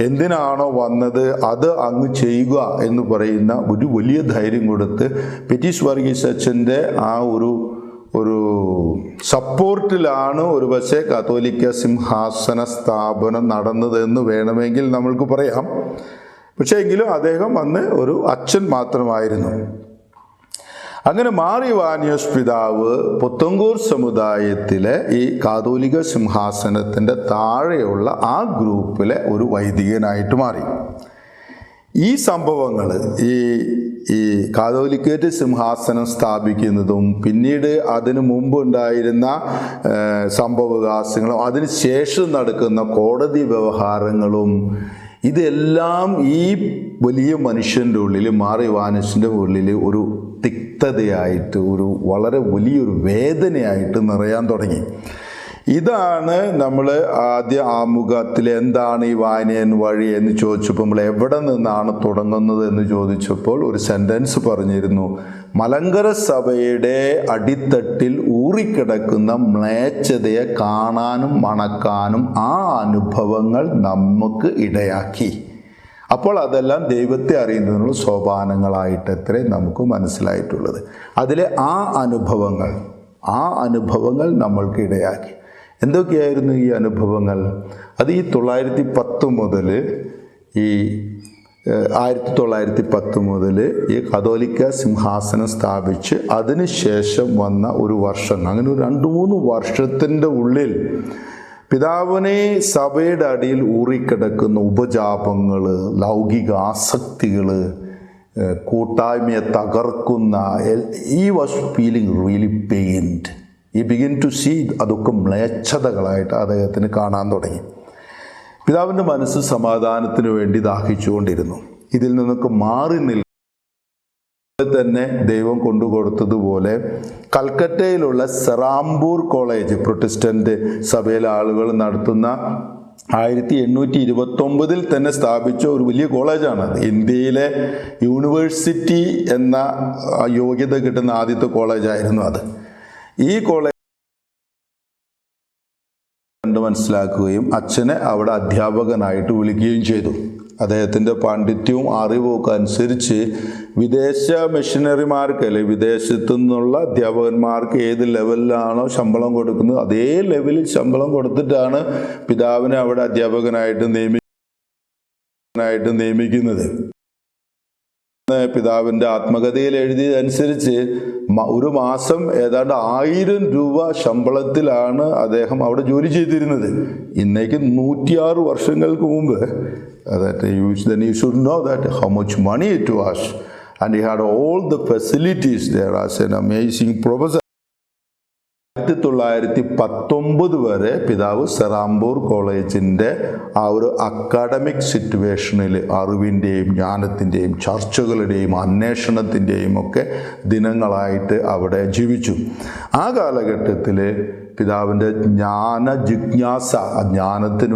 എന്തിനാണോ വന്നത് അത് അങ്ങ് ചെയ്യുക എന്ന് പറയുന്ന ഒരു വലിയ ധൈര്യം കൊടുത്ത് പി.ടി. വർഗീസ് അച്ഛൻ്റെ ആ ഒരു സപ്പോർട്ടിലാണ് ഒരു പക്ഷേ കാതോലിക്ക സിംഹാസന സ്ഥാപനം നടന്നതെന്ന് വേണമെങ്കിൽ നമ്മൾക്ക് പറയാം. പക്ഷേ എങ്കിലും അദ്ദേഹം അന്ന് ഒരു അച്ഛൻ മാത്രമായിരുന്നു. അങ്ങനെ മാർ ഇവാനിയോസ് പിതാവ് പുത്തങ്കൂർ സമുദായത്തിലെ ഈ കാതോലിക സിംഹാസനത്തിൻ്റെ താഴെയുള്ള ആ ഗ്രൂപ്പിലെ ഒരു വൈദികനായിട്ട് മാറി. ഈ സംഭവങ്ങൾ ഈ കാതോലിക്കേറ്റ് സിംഹാസനം സ്ഥാപിക്കുന്നതും പിന്നീട് അതിനു മുമ്പ് ഉണ്ടായിരുന്ന സംഭവവികാസങ്ങളും അതിന് ശേഷം നടക്കുന്ന കോടതി വ്യവഹാരങ്ങളും ഇതെല്ലാം ഈ വലിയ മനുഷ്യൻ്റെ ഉള്ളിൽ മാർ ഇവാനിയോസിൻ്റെ ഉള്ളിൽ ഒരു തിക്തതയായിട്ട് വളരെ വലിയൊരു വേദനയായിട്ട് നിറയാൻ തുടങ്ങി. ഇതാണ് നമ്മൾ ആദ്യ ആമുഖത്തിൽ എന്താണ് ഈ വായനയൻ വഴി എന്ന് ചോദിച്ചപ്പോൾ നമ്മൾ എവിടെ നിന്നാണ് തുടങ്ങുന്നത് എന്ന് ചോദിച്ചപ്പോൾ ഒരു സെൻറ്റൻസ് പറഞ്ഞിരുന്നു. മലങ്കര സഭയുടെ അടിത്തട്ടിൽ ഊറിക്കിടക്കുന്ന മ്ലേച്ഛതയെ കാണാനും മണക്കാനും ആ അനുഭവങ്ങൾ നമുക്ക് ഇടയാക്കി. അപ്പോൾ അതെല്ലാം ദൈവത്തെ അറിയുന്നതിനുള്ള സോപാനങ്ങളായിട്ടത്രേ നമുക്ക് മനസ്സിലായിട്ടുള്ളത്. അതിലെ ആ അനുഭവങ്ങൾ നമ്മൾക്ക് ഇടയാക്കി. എന്തൊക്കെയായിരുന്നു ഈ അനുഭവങ്ങൾ? അത് ഈ 1910 മുതൽ 1910 മുതൽ ഈ കാതോലിക്ക സിംഹാസനം സ്ഥാപിച്ച് അതിനുശേഷം വന്ന ഒരു വർഷം, അങ്ങനെ ഒരു 2-3 വർഷത്തിൻ്റെ ഉള്ളിൽ പിതാവിനെ സഭയുടെ അടിയിൽ ഊറിക്കിടക്കുന്ന ഉപജാപങ്ങൾ, ലൗകിക ആസക്തികൾ, കൂട്ടായ്മയെ തകർക്കുന്ന, he was feeling really pained. ഈ ബിഗിൻ ടു സീ അതൊക്കെ മ്ലേച്ഛതകളായിട്ട് അദ്ദേഹത്തിന് കാണാൻ തുടങ്ങി. പിതാവിൻ്റെ മനസ്സ് സമാധാനത്തിന് വേണ്ടി ദാഹിച്ചുകൊണ്ടിരുന്നു. ഇതിൽ നിന്നൊക്കെ മാറി തന്നെ ദൈവം കൊണ്ടുകൊടുത്തതുപോലെ കൽക്കട്ടയിലുള്ള സെറാംപൂർ കോളേജ്, പ്രൊട്ടസ്റ്റന്റ് സഭയിലെ ആളുകൾ നടത്തുന്ന 1829 തന്നെ സ്ഥാപിച്ച ഒരു വലിയ കോളേജാണത്. ഇന്ത്യയിലെ യൂണിവേഴ്സിറ്റി എന്ന യോഗ്യത കിട്ടുന്ന ആദ്യത്തെ കോളേജായിരുന്നു അത്. ഈ കോളേജ് മനസ്സിലാക്കുകയും അച്ഛനെ അവിടെ അധ്യാപകനായിട്ട് വിളിക്കുകയും ചെയ്തു. അദ്ദേഹത്തിൻ്റെ പാണ്ഡിത്യവും അറിവും ഒക്കെ അനുസരിച്ച് വിദേശ മിഷനറിമാർക്ക് അല്ലെങ്കിൽ വിദേശത്തു നിന്നുള്ള അധ്യാപകന്മാർക്ക് ഏത് ലെവലിലാണോ ശമ്പളം കൊടുക്കുന്നത് അതേ ലെവലിൽ ശമ്പളം കൊടുത്തിട്ടാണ് പിതാവിനെ അവിടെ അധ്യാപകനായിട്ട് നിയമിക്കുന്നത്. പിതാവിൻ്റെ ആത്മകഥയിൽ എഴുതിയതനുസരിച്ച് ഒരു മാസം ഏതാണ്ട് 1000 രൂപ ശമ്പളത്തിലാണ് അദ്ദേഹം അവിടെ ജോലി ചെയ്തിരുന്നത്. ഇന്നേക്ക് 106 വർഷങ്ങൾക്ക് മുമ്പ്. Then you should know that how much money it was, and he had all the facilities there as an amazing professor. 1919 വരെ പിതാവ് സെറാംപൂർ കോളേജിൻ്റെ ആ ഒരു അക്കാഡമിക് സിറ്റുവേഷനിൽ അറിവിൻ്റെയും ജ്ഞാനത്തിൻ്റെയും ചർച്ചകളുടെയും അന്വേഷണത്തിൻ്റെയും ഒക്കെ ദിനങ്ങളായിട്ട് അവിടെ ജീവിച്ചു. ആ കാലഘട്ടത്തിൽ പിതാവിൻ്റെ ജ്ഞാന ജിജ്ഞാസ, ജ്ഞാനത്തിന്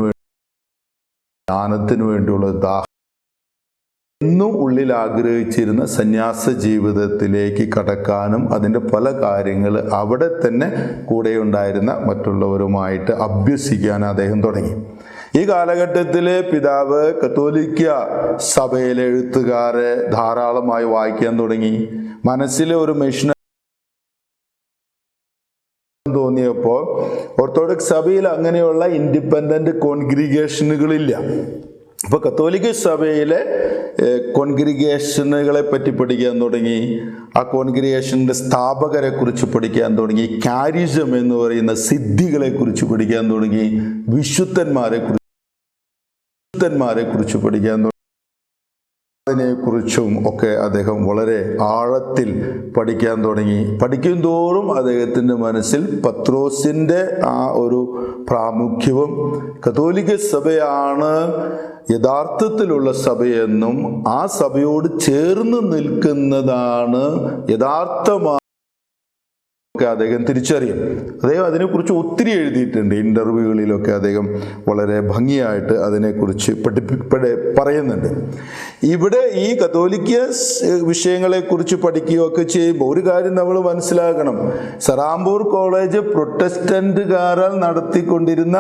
വേണ്ടിയുള്ള ദാഹം, എന്നും ഉള്ളിൽ ആഗ്രഹിച്ചിരുന്ന സന്യാസ ജീവിതത്തിലേക്ക് കടക്കാനും അതിൻ്റെ പല കാര്യങ്ങൾ അവിടെ തന്നെ കൂടെയുണ്ടായിരുന്ന മറ്റുള്ളവരുമായിട്ട് അഭ്യസിക്കാൻ അദ്ദേഹം തുടങ്ങി. ഈ കാലഘട്ടത്തിൽ പിതാവ് കത്തോലിക്ക സഭയിലെ എഴുത്തുകാരെ ധാരാളമായി വായിക്കാൻ തുടങ്ങി. മനസ്സിലെ ഒരു മിഷൻ തോന്നിയപ്പോൾ ഓർത്തഡോക്സ് സഭയിൽ അങ്ങനെയുള്ള ഇൻഡിപെൻഡന്റ് കോൺഗ്രിഗേഷനുകളില്ല. അപ്പോൾ കത്തോലിക്ക സഭയിലെ കോൺഗ്രിഗേഷനുകളെ പറ്റി പഠിക്കാൻ തുടങ്ങി. ആ കോൺഗ്രിഗേഷൻ്റെ സ്ഥാപകരെ കുറിച്ച് പഠിക്കാൻ തുടങ്ങി. കാരിസം എന്ന് പറയുന്ന സിദ്ധികളെ കുറിച്ച് പഠിക്കാൻ തുടങ്ങി. വിശുദ്ധന്മാരെ കുറിച്ച് പഠിക്കാൻ തുടങ്ങി. അതിനെക്കുറിച്ചും ഒക്കെ അദ്ദേഹം വളരെ ആഴത്തിൽ പഠിക്കാൻ തുടങ്ങി. പഠിക്കും തോറും അദ്ദേഹത്തിൻ്റെ മനസ്സിൽ പത്രോസിൻ്റെ ആ ഒരു പ്രാമുഖ്യവും കത്തോലിക്ക സഭയാണ് യഥാർത്ഥത്തിലുള്ള സഭയെന്നും ആ സഭയോട് ചേർന്ന് നിൽക്കുന്നതാണ് യഥാർത്ഥമായ അദ്ദേഹം തിരിച്ചറിയും. അദ്ദേഹം അതിനെക്കുറിച്ച് ഒത്തിരി എഴുതിയിട്ടുണ്ട്. ഇൻ്റർവ്യൂകളിലൊക്കെ അദ്ദേഹം വളരെ ഭംഗിയായിട്ട് അതിനെക്കുറിച്ച് പറയുന്നുണ്ട്. ഇവിടെ ഈ കത്തോലിക്ക വിഷയങ്ങളെക്കുറിച്ച് പഠിക്കുകയൊക്കെ ചെയ്യുമ്പോൾ ഒരു കാര്യം നമ്മൾ മനസ്സിലാക്കണം. സെറാംപൂർ കോളേജ് പ്രൊട്ടസ്റ്റന്റുകാരാൽ നടത്തിക്കൊണ്ടിരുന്ന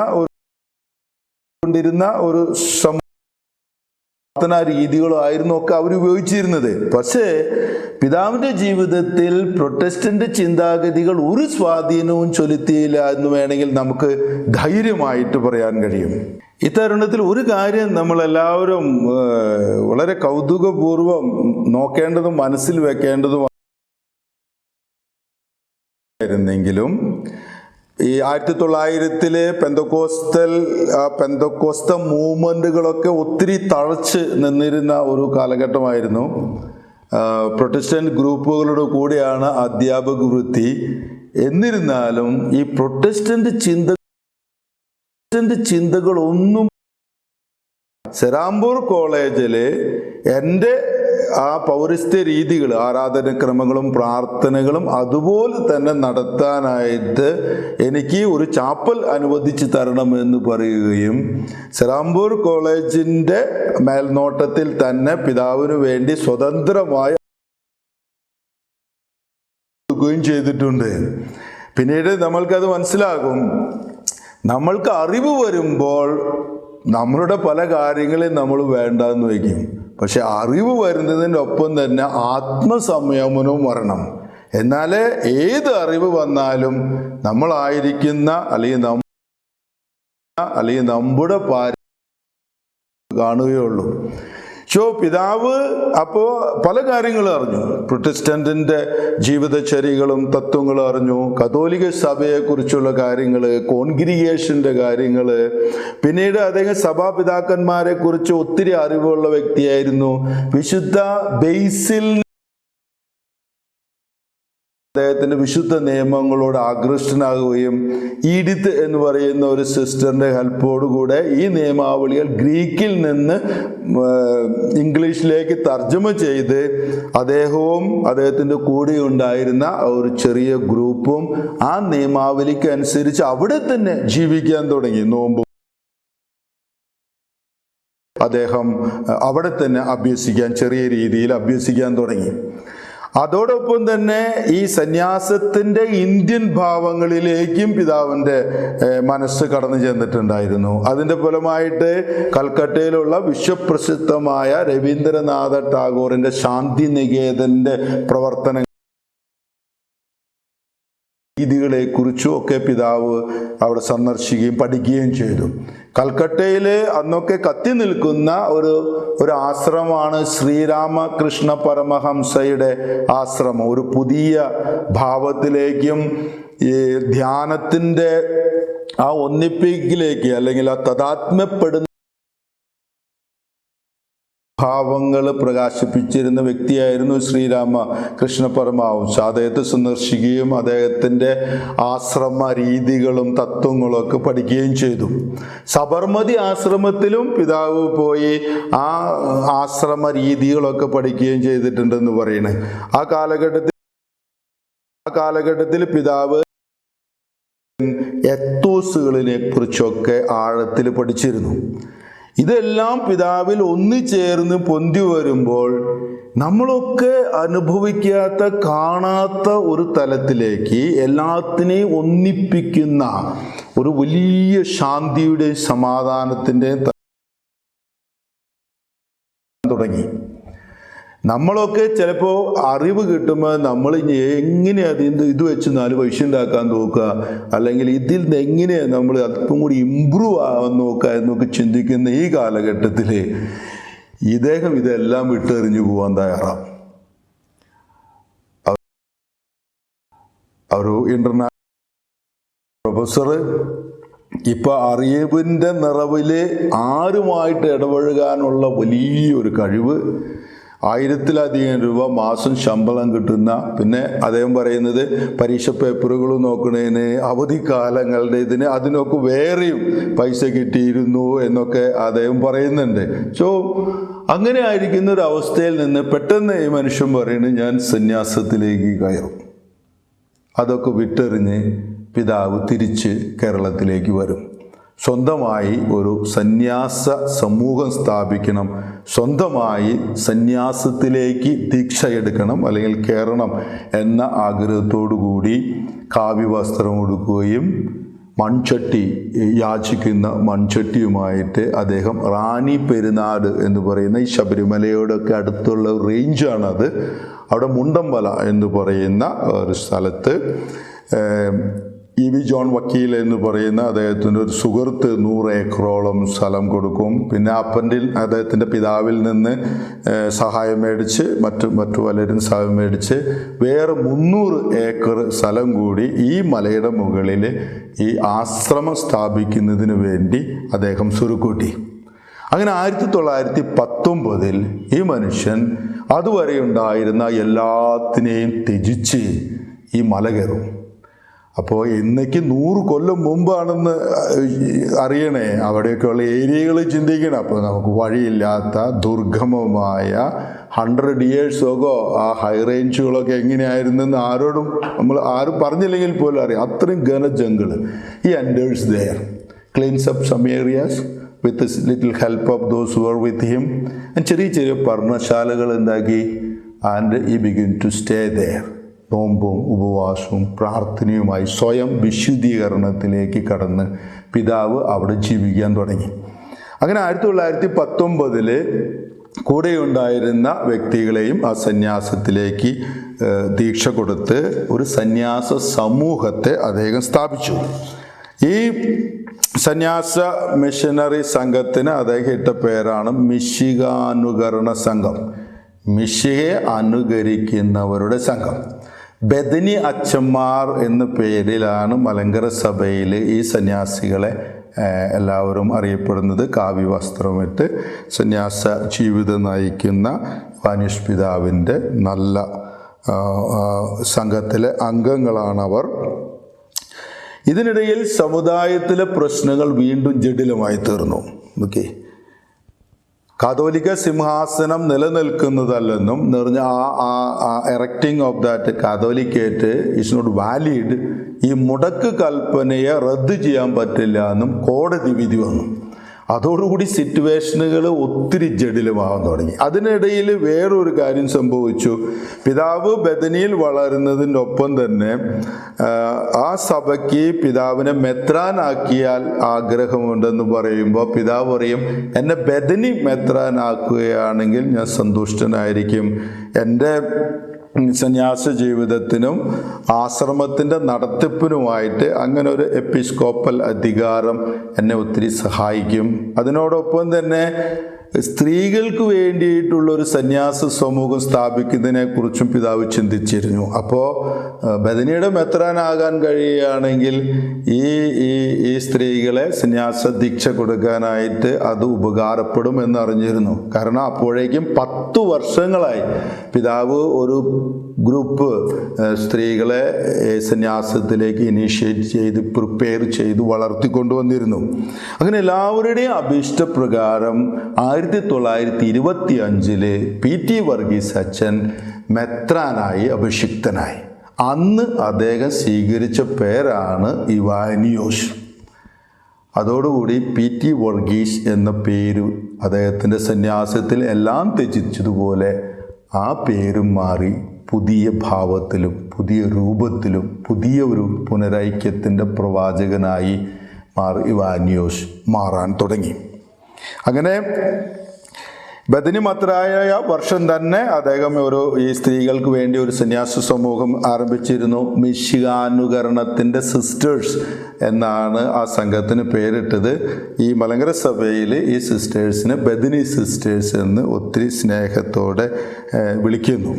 ഒരു രീതികളായിരുന്നു ഒക്കെ അവർ ഉപയോഗിച്ചിരുന്നത്. പക്ഷേ പിതാവിൻ്റെ ജീവിതത്തിൽ പ്രൊട്ടസ്റ്റന്റ് ചിന്താഗതികൾ ഒരു സ്വാധീനവും ചെലുത്തിയില്ല എന്ന് വേണമെങ്കിൽ നമുക്ക് ധൈര്യമായിട്ട് പറയാൻ കഴിയും. ഈ തരുണത്തിൽ ഒരു കാര്യം നമ്മളെല്ലാവരും വളരെ കൗതുകപൂർവം നോക്കേണ്ടതും മനസ്സിൽ വെക്കേണ്ടതുമായിരുന്നെങ്കിലും ഈ 1900-ലെ പെന്തക്കോസ്ത മൂവ്മെൻറ്റുകളൊക്കെ ഒത്തിരി തഴച്ച് നിന്നിരുന്ന ഒരു കാലഘട്ടമായിരുന്നു. പ്രൊട്ടസ്റ്റന്റ് ഗ്രൂപ്പുകളുടെ കൂടെയാണ് അധ്യാപക വൃത്തി. എന്നിരുന്നാലും ഈ പ്രൊട്ടസ്റ്റന്റ് ചിന്തകളൊന്നും സെറാംപൂർ കോളേജിൽ എൻ്റെ ആ പൗരസ്ത്യ രീതികൾ, ആരാധനക്രമങ്ങളും പ്രാർത്ഥനകളും അതുപോലെ തന്നെ നടത്താനായിട്ട് എനിക്ക് ഒരു ചാപ്പൽ അനുവദിച്ച് തരണമെന്ന് പറയുകയും സെറാംപൂർ കോളേജിൻ്റെ മേൽനോട്ടത്തിൽ തന്നെ പിതാവിന് വേണ്ടി സ്വതന്ത്രമായി ചെയ്തിട്ടുണ്ട്. പിന്നീട് നമ്മൾക്കത് മനസ്സിലാകും. നമ്മൾക്ക് അറിവ് വരുമ്പോൾ നമ്മളുടെ പല കാര്യങ്ങളെയും നമ്മൾ വേണ്ടെന്ന് വയ്ക്കും. പക്ഷെ അറിവ് വരുന്നതിനൊപ്പം തന്നെ ആത്മസംയമനവും വരണം. എന്നാലേ ഏത് അറിവ് വന്നാലും നമ്മളായിരിക്കുന്ന അല്ലെങ്കിൽ നമ്മുടെ കാണുകയുള്ളൂ. പിതാവ് അപ്പോൾ പല കാര്യങ്ങളും അറിഞ്ഞു. പ്രൊട്ടസ്റ്റന്റിൻ്റെ ജീവിതചര്യകളും തത്വങ്ങളും അറിഞ്ഞു. കത്തോലിക്ക സഭയെക്കുറിച്ചുള്ള കാര്യങ്ങൾ, കോൺഗ്രിഗേഷൻ്റെ കാര്യങ്ങൾ. പിന്നീട് അദ്ദേഹം സഭാപിതാക്കന്മാരെ കുറിച്ച് ഒത്തിരി അറിവുള്ള വ്യക്തിയായിരുന്നു. വിശുദ്ധ ബേസിൽ അദ്ദേഹത്തിൻ്റെ വിശുദ്ധ നിയമങ്ങളോട് ആകൃഷ്ടനാകുകയും ഈഡിത്ത് എന്ന് പറയുന്ന ഒരു സിസ്റ്ററിൻ്റെ ഹെൽപ്പോടുകൂടെ ഈ നിയമാവലികൾ ഗ്രീക്കിൽ നിന്ന് ഇംഗ്ലീഷിലേക്ക് തർജ്ജമ ചെയ്ത് അദ്ദേഹവും അദ്ദേഹത്തിൻ്റെ കൂടെ ഉണ്ടായിരുന്ന ഒരു ചെറിയ ഗ്രൂപ്പും ആ നിയമാവലിക്ക് അനുസരിച്ച് അവിടെ തന്നെ ജീവിക്കാൻ തുടങ്ങി. നോമ്പ് അദ്ദേഹം അവിടെ തന്നെ ചെറിയ രീതിയിൽ അഭ്യസിക്കാൻ തുടങ്ങി. അതോടൊപ്പം തന്നെ ഈ സന്യാസത്തിൻ്റെ ഇന്ത്യൻ ഭാവങ്ങളിലേക്കും പിതാവിൻ്റെ മനസ്സ് കടന്നു ചെന്നിട്ടുണ്ടായിരുന്നു. അതിൻ്റെ ഫലമായിട്ട് കൽക്കട്ടയിലുള്ള വിശ്വപ്രസിദ്ധമായ രവീന്ദ്രനാഥ ടാഗോറിൻ്റെ ശാന്തിനികേതൻ്റെ പ്രവർത്തനങ്ങൾ രീതികളെക്കുറിച്ചും ഒക്കെ പിതാവ് അവിടെ സന്ദർശിക്കുകയും പഠിക്കുകയും ചെയ്തു. കൽക്കട്ടയിൽ അന്നൊക്കെ കത്തി നിൽക്കുന്ന ഒരു ആശ്രമമാണ് ശ്രീരാമകൃഷ്ണ പരമഹംസയുടെ ആശ്രമം. ഒരു പുതിയ ഭാവത്തിലേക്കും ഈ ധ്യാനത്തിൻ്റെ ആ ഒന്നിപ്പിക്കിലേക്ക് അല്ലെങ്കിൽ ആ തദാത്മ്യപ്പെടുന്ന ഭാവങ്ങൾ പ്രകാശിപ്പിച്ചിരുന്ന വ്യക്തിയായിരുന്നു ശ്രീരാമകൃഷ്ണ പരമഹംസ. അദ്ദേഹത്തെ സന്ദർശിക്കുകയും അദ്ദേഹത്തിൻ്റെ ആശ്രമ രീതികളും തത്വങ്ങളും ഒക്കെ പഠിക്കുകയും ചെയ്തു. സബർമതി ആശ്രമത്തിലും പിതാവ് പോയി ആ ആശ്രമ രീതികളൊക്കെ പഠിക്കുകയും ചെയ്തിട്ടുണ്ടെന്ന് പറയണേ. ആ കാലഘട്ടത്തിൽ പിതാവ് എത്തോസുകളിനെ കുറിച്ചൊക്കെ ആഴത്തിൽ പഠിച്ചിരുന്നു. ഇതെല്ലാം പിതാവിൽ ഒന്നുചേർന്ന് പൊന്തി വരുമ്പോൾ നമ്മളൊക്കെ അനുഭവിക്കാത്ത കാണാത്ത ഒരു തലത്തിലേക്ക് എല്ലാത്തിനെയും ഒന്നിപ്പിക്കുന്ന ഒരു വലിയ ശാന്തിയുടെയും സമാധാനത്തിൻ്റെയും തുടങ്ങി. നമ്മളൊക്കെ ചിലപ്പോൾ അറിവ് കിട്ടുമ്പോൾ നമ്മൾ എങ്ങനെ ഇത് വെച്ച് 4 പൈസ ഉണ്ടാക്കാൻ നോക്കുക, അല്ലെങ്കിൽ ഇതിൽ നിന്ന് എങ്ങനെയാണ് നമ്മൾ അല്പം കൂടി ഇമ്പ്രൂവ് ആവാൻ നോക്കുക എന്നൊക്കെ ചിന്തിക്കുന്ന ഈ കാലഘട്ടത്തിൽ ഇദ്ദേഹം ഇതെല്ലാം വിട്ടെറിഞ്ഞു പോകാൻ തയ്യാറാണ്. ഒരു ഇന്റർനാഷണൽ പ്രൊഫസർ ഇപ്പം അറിവിൻ്റെ നിറവിൽ ആരുമായിട്ട് ഇടപഴകാനുള്ള വലിയൊരു കഴിവ്, 1000-ലധികം രൂപ മാസം ശമ്പളം കിട്ടുന്ന, പിന്നെ അദ്ദേഹം പറയുന്നത് പരീക്ഷ പേപ്പറുകൾ നോക്കണതിന് അവധിക്കാലങ്ങളുടെ അതിനൊക്കെ വേറെയും പൈസ കിട്ടിയിരുന്നു എന്നൊക്കെ അദ്ദേഹം പറയുന്നുണ്ട്. അങ്ങനെ ആയിരിക്കുന്ന ഒരു അവസ്ഥയിൽ നിന്ന് പെട്ടെന്ന് ഈ മനുഷ്യൻ പറയുന്നത് ഞാൻ സന്യാസത്തിലേക്ക് കയറും. അതൊക്കെ വിട്ടെറിഞ്ഞ് പിതാവ് തിരിച്ച് കേരളത്തിലേക്ക് വരും. സ്വന്തമായി ഒരു സന്യാസ സമൂഹം സ്ഥാപിക്കണം, സ്വന്തമായി സന്യാസത്തിലേക്ക് ദീക്ഷ എടുക്കണം അല്ലെങ്കിൽ കയറണം എന്ന ആഗ്രഹത്തോടു കൂടി കാവ്യവസ്ത്രം കൊടുക്കുകയും മൺചട്ടി യാചിക്കുന്ന മൺചട്ടിയുമായിട്ട് അദ്ദേഹം റാണി പെരുനാട് എന്ന് പറയുന്ന ഈ ശബരിമലയോടൊക്കെ അടുത്തുള്ള റേഞ്ചാണത്. അവിടെ മുണ്ടമ്പല എന്ന് പറയുന്ന ഒരു സ്ഥലത്ത് E.V. ജോൺ വക്കീൽ എന്ന് പറയുന്ന അദ്ദേഹത്തിൻ്റെ ഒരു സുഹൃത്ത് 100 ഏക്കറോളം സ്ഥലം കൊടുക്കും. പിന്നെ അദ്ദേഹത്തിൻ്റെ പിതാവിൽ നിന്ന് സഹായം മേടിച്ച് മറ്റു പലരും സഹായം മേടിച്ച് വേറെ 300 ഏക്കർ സ്ഥലം കൂടി ഈ മലയുടെ മുകളിൽ ഈ ആശ്രമം സ്ഥാപിക്കുന്നതിന് വേണ്ടി അദ്ദേഹം സ്വരുക്കൂട്ടി. അങ്ങനെ 1919 ഈ മനുഷ്യൻ അതുവരെ ഉണ്ടായിരുന്ന എല്ലാത്തിനെയും ത്യജിച്ച് ഈ മല കയറും. അപ്പോൾ ഇന്നേക്ക് 100 കൊല്ലം മുമ്പാണെന്ന് അറിയണേ, അവിടെയൊക്കെയുള്ള ഏരിയകൾ ചിന്തിക്കണം. അപ്പോൾ നമുക്ക് വഴിയില്ലാത്ത ദുർഗമമായ 100 years ago ആ ഹൈ റേഞ്ചുകളൊക്കെ എങ്ങനെയായിരുന്നെന്ന് ആരും പറഞ്ഞില്ലെങ്കിൽ പോലും അറിയാം. അത്രയും ഘന ജംഗിൾ. ഈ enders there cleans up some areas with a little help of those who were with him. ചെറിയ പർണശാലകൾ ഉണ്ടാക്കി. And he began to stay there. നോമ്പും ഉപവാസവും പ്രാർത്ഥനയുമായി സ്വയം വിശുദ്ധീകരണത്തിലേക്ക് കടന്ന് പിതാവ് അവിടെ ജീവിക്കാൻ തുടങ്ങി. അങ്ങനെ 1919 കൂടെയുണ്ടായിരുന്ന വ്യക്തികളെയും ആ സന്യാസത്തിലേക്ക് ദീക്ഷ കൊടുത്ത് ഒരു സന്യാസ സമൂഹത്തെ അദ്ദേഹം സ്ഥാപിച്ചു. ഈ സന്യാസ മിഷനറി സംഘത്തിന് അദ്ദേഹം ഇട്ട പേരാണ് മിശിഹാനുകരണ സംഘം, മിശിഹയെ അനുകരിക്കുന്നവരുടെ സംഘം. ബദനി അച്ഛന്മാർ എന്ന പേരിലാണ് മലങ്കര സഭയിൽ ഈ സന്യാസികളെ എല്ലാവരും അറിയപ്പെടുന്നത്. കാവ്യവസ്ത്രമിട്ട് സന്യാസ ജീവിതം നയിക്കുന്ന വാനിഷ് പിതാവിൻ്റെ നല്ല സംഘത്തിലെ അംഗങ്ങളാണവർ. ഇതിനിടയിൽ സമുദായത്തിലെ പ്രശ്നങ്ങൾ വീണ്ടും ജടിലമായി തീർന്നു. ഓക്കെ, കാതോലിക്ക സിംഹാസനം നിലനിൽക്കുന്നതല്ലെന്നും നിറഞ്ഞ erecting of that catholicate is not valid, ഈ മുടക്ക് കൽപ്പനയെ റദ്ദ് ചെയ്യാൻ പറ്റില്ല എന്നും കോടതി വിധി വന്നു. അതോടുകൂടി സിറ്റുവേഷനുകൾ ഒത്തിരി ജടിലമാകാൻ തുടങ്ങി. അതിനിടയിൽ വേറൊരു കാര്യം സംഭവിച്ചു. പിതാവ് ബദനിയിൽ വളരുന്നതിൻ്റെ ഒപ്പം തന്നെ ആ സഭയ്ക്ക് പിതാവിനെ മെത്രാനാക്കിയാൽ ആഗ്രഹമുണ്ടെന്ന് പറയുമ്പോൾ പിതാവ് പറയും, എന്നെ ബദനി മെത്രാനാക്കുകയാണെങ്കിൽ ഞാൻ സന്തുഷ്ടനായിരിക്കും. എൻ്റെ സന്യാസ ജീവിതത്തിനും ആശ്രമത്തിൻ്റെ നടത്തിപ്പിനുമായിട്ട് അങ്ങനെ ഒരു എപ്പിസ്കോപ്പൽ അധികാരം എന്നെ ഒത്തിരി സഹായിക്കും. അതിനോടൊപ്പം തന്നെ സ്ത്രീകൾക്ക് വേണ്ടിയിട്ടുള്ളൊരു സന്യാസ സമൂഹം സ്ഥാപിക്കുന്നതിനെക്കുറിച്ചും പിതാവ് ചിന്തിച്ചിരുന്നു. അപ്പോൾ ബദനിയുടെ മെത്രാനാകാൻ കഴിയുകയാണെങ്കിൽ ഈ സ്ത്രീകളെ സന്യാസ ദീക്ഷ കൊടുക്കാനായിട്ട് അത് ഉപകാരപ്പെടും എന്നറിഞ്ഞിരുന്നു. കാരണം അപ്പോഴേക്കും 10 വർഷങ്ങളായി പിതാവ് ഒരു ഗ്രൂപ്പ് സ്ത്രീകളെ സന്യാസത്തിലേക്ക് ഇനീഷ്യേറ്റ് ചെയ്ത് പ്രിപ്പയർ ചെയ്ത് വളർത്തിക്കൊണ്ടുവന്നിരുന്നു. അങ്ങനെ എല്ലാവരുടെയും അഭീഷ്ടപ്രകാരം 1925 PT വർഗീസ് അച്ഛൻ മെത്രാനായി അഭിഷിക്തനായി. അന്ന് അദ്ദേഹം സ്വീകരിച്ച പേരാണ് ഇവാനിയോസ്. അതോടുകൂടി PT വർഗീസ് എന്ന പേര് അദ്ദേഹത്തിൻ്റെ സന്യാസത്തിൽ എല്ലാം ത്യജിച്ചതുപോലെ ആ പേരും മാറി പുതിയ ഭാവത്തിലും പുതിയ രൂപത്തിലും പുതിയ ഒരു പുനരൈക്യത്തിൻ്റെ പ്രവാചകനായി ഇവാനിയോസ് മാറാൻ തുടങ്ങി. അങ്ങനെ ബദനി മെത്രാനായ വർഷം തന്നെ അദ്ദേഹം ഈ സ്ത്രീകൾക്ക് വേണ്ടി ഒരു സന്യാസ സമൂഹം ആരംഭിച്ചിരുന്നു. മിശിഹാനുകരണത്തിൻ്റെ സിസ്റ്റേഴ്സ് എന്നാണ് ആ സംഘത്തിന് പേരിട്ടത്. ഈ മലങ്കര സഭയിൽ ഈ സിസ്റ്റേഴ്സിനെ ബദനി സിസ്റ്റേഴ്സ് എന്ന് ഒത്തിരി സ്നേഹത്തോടെ വിളിക്കുന്നു.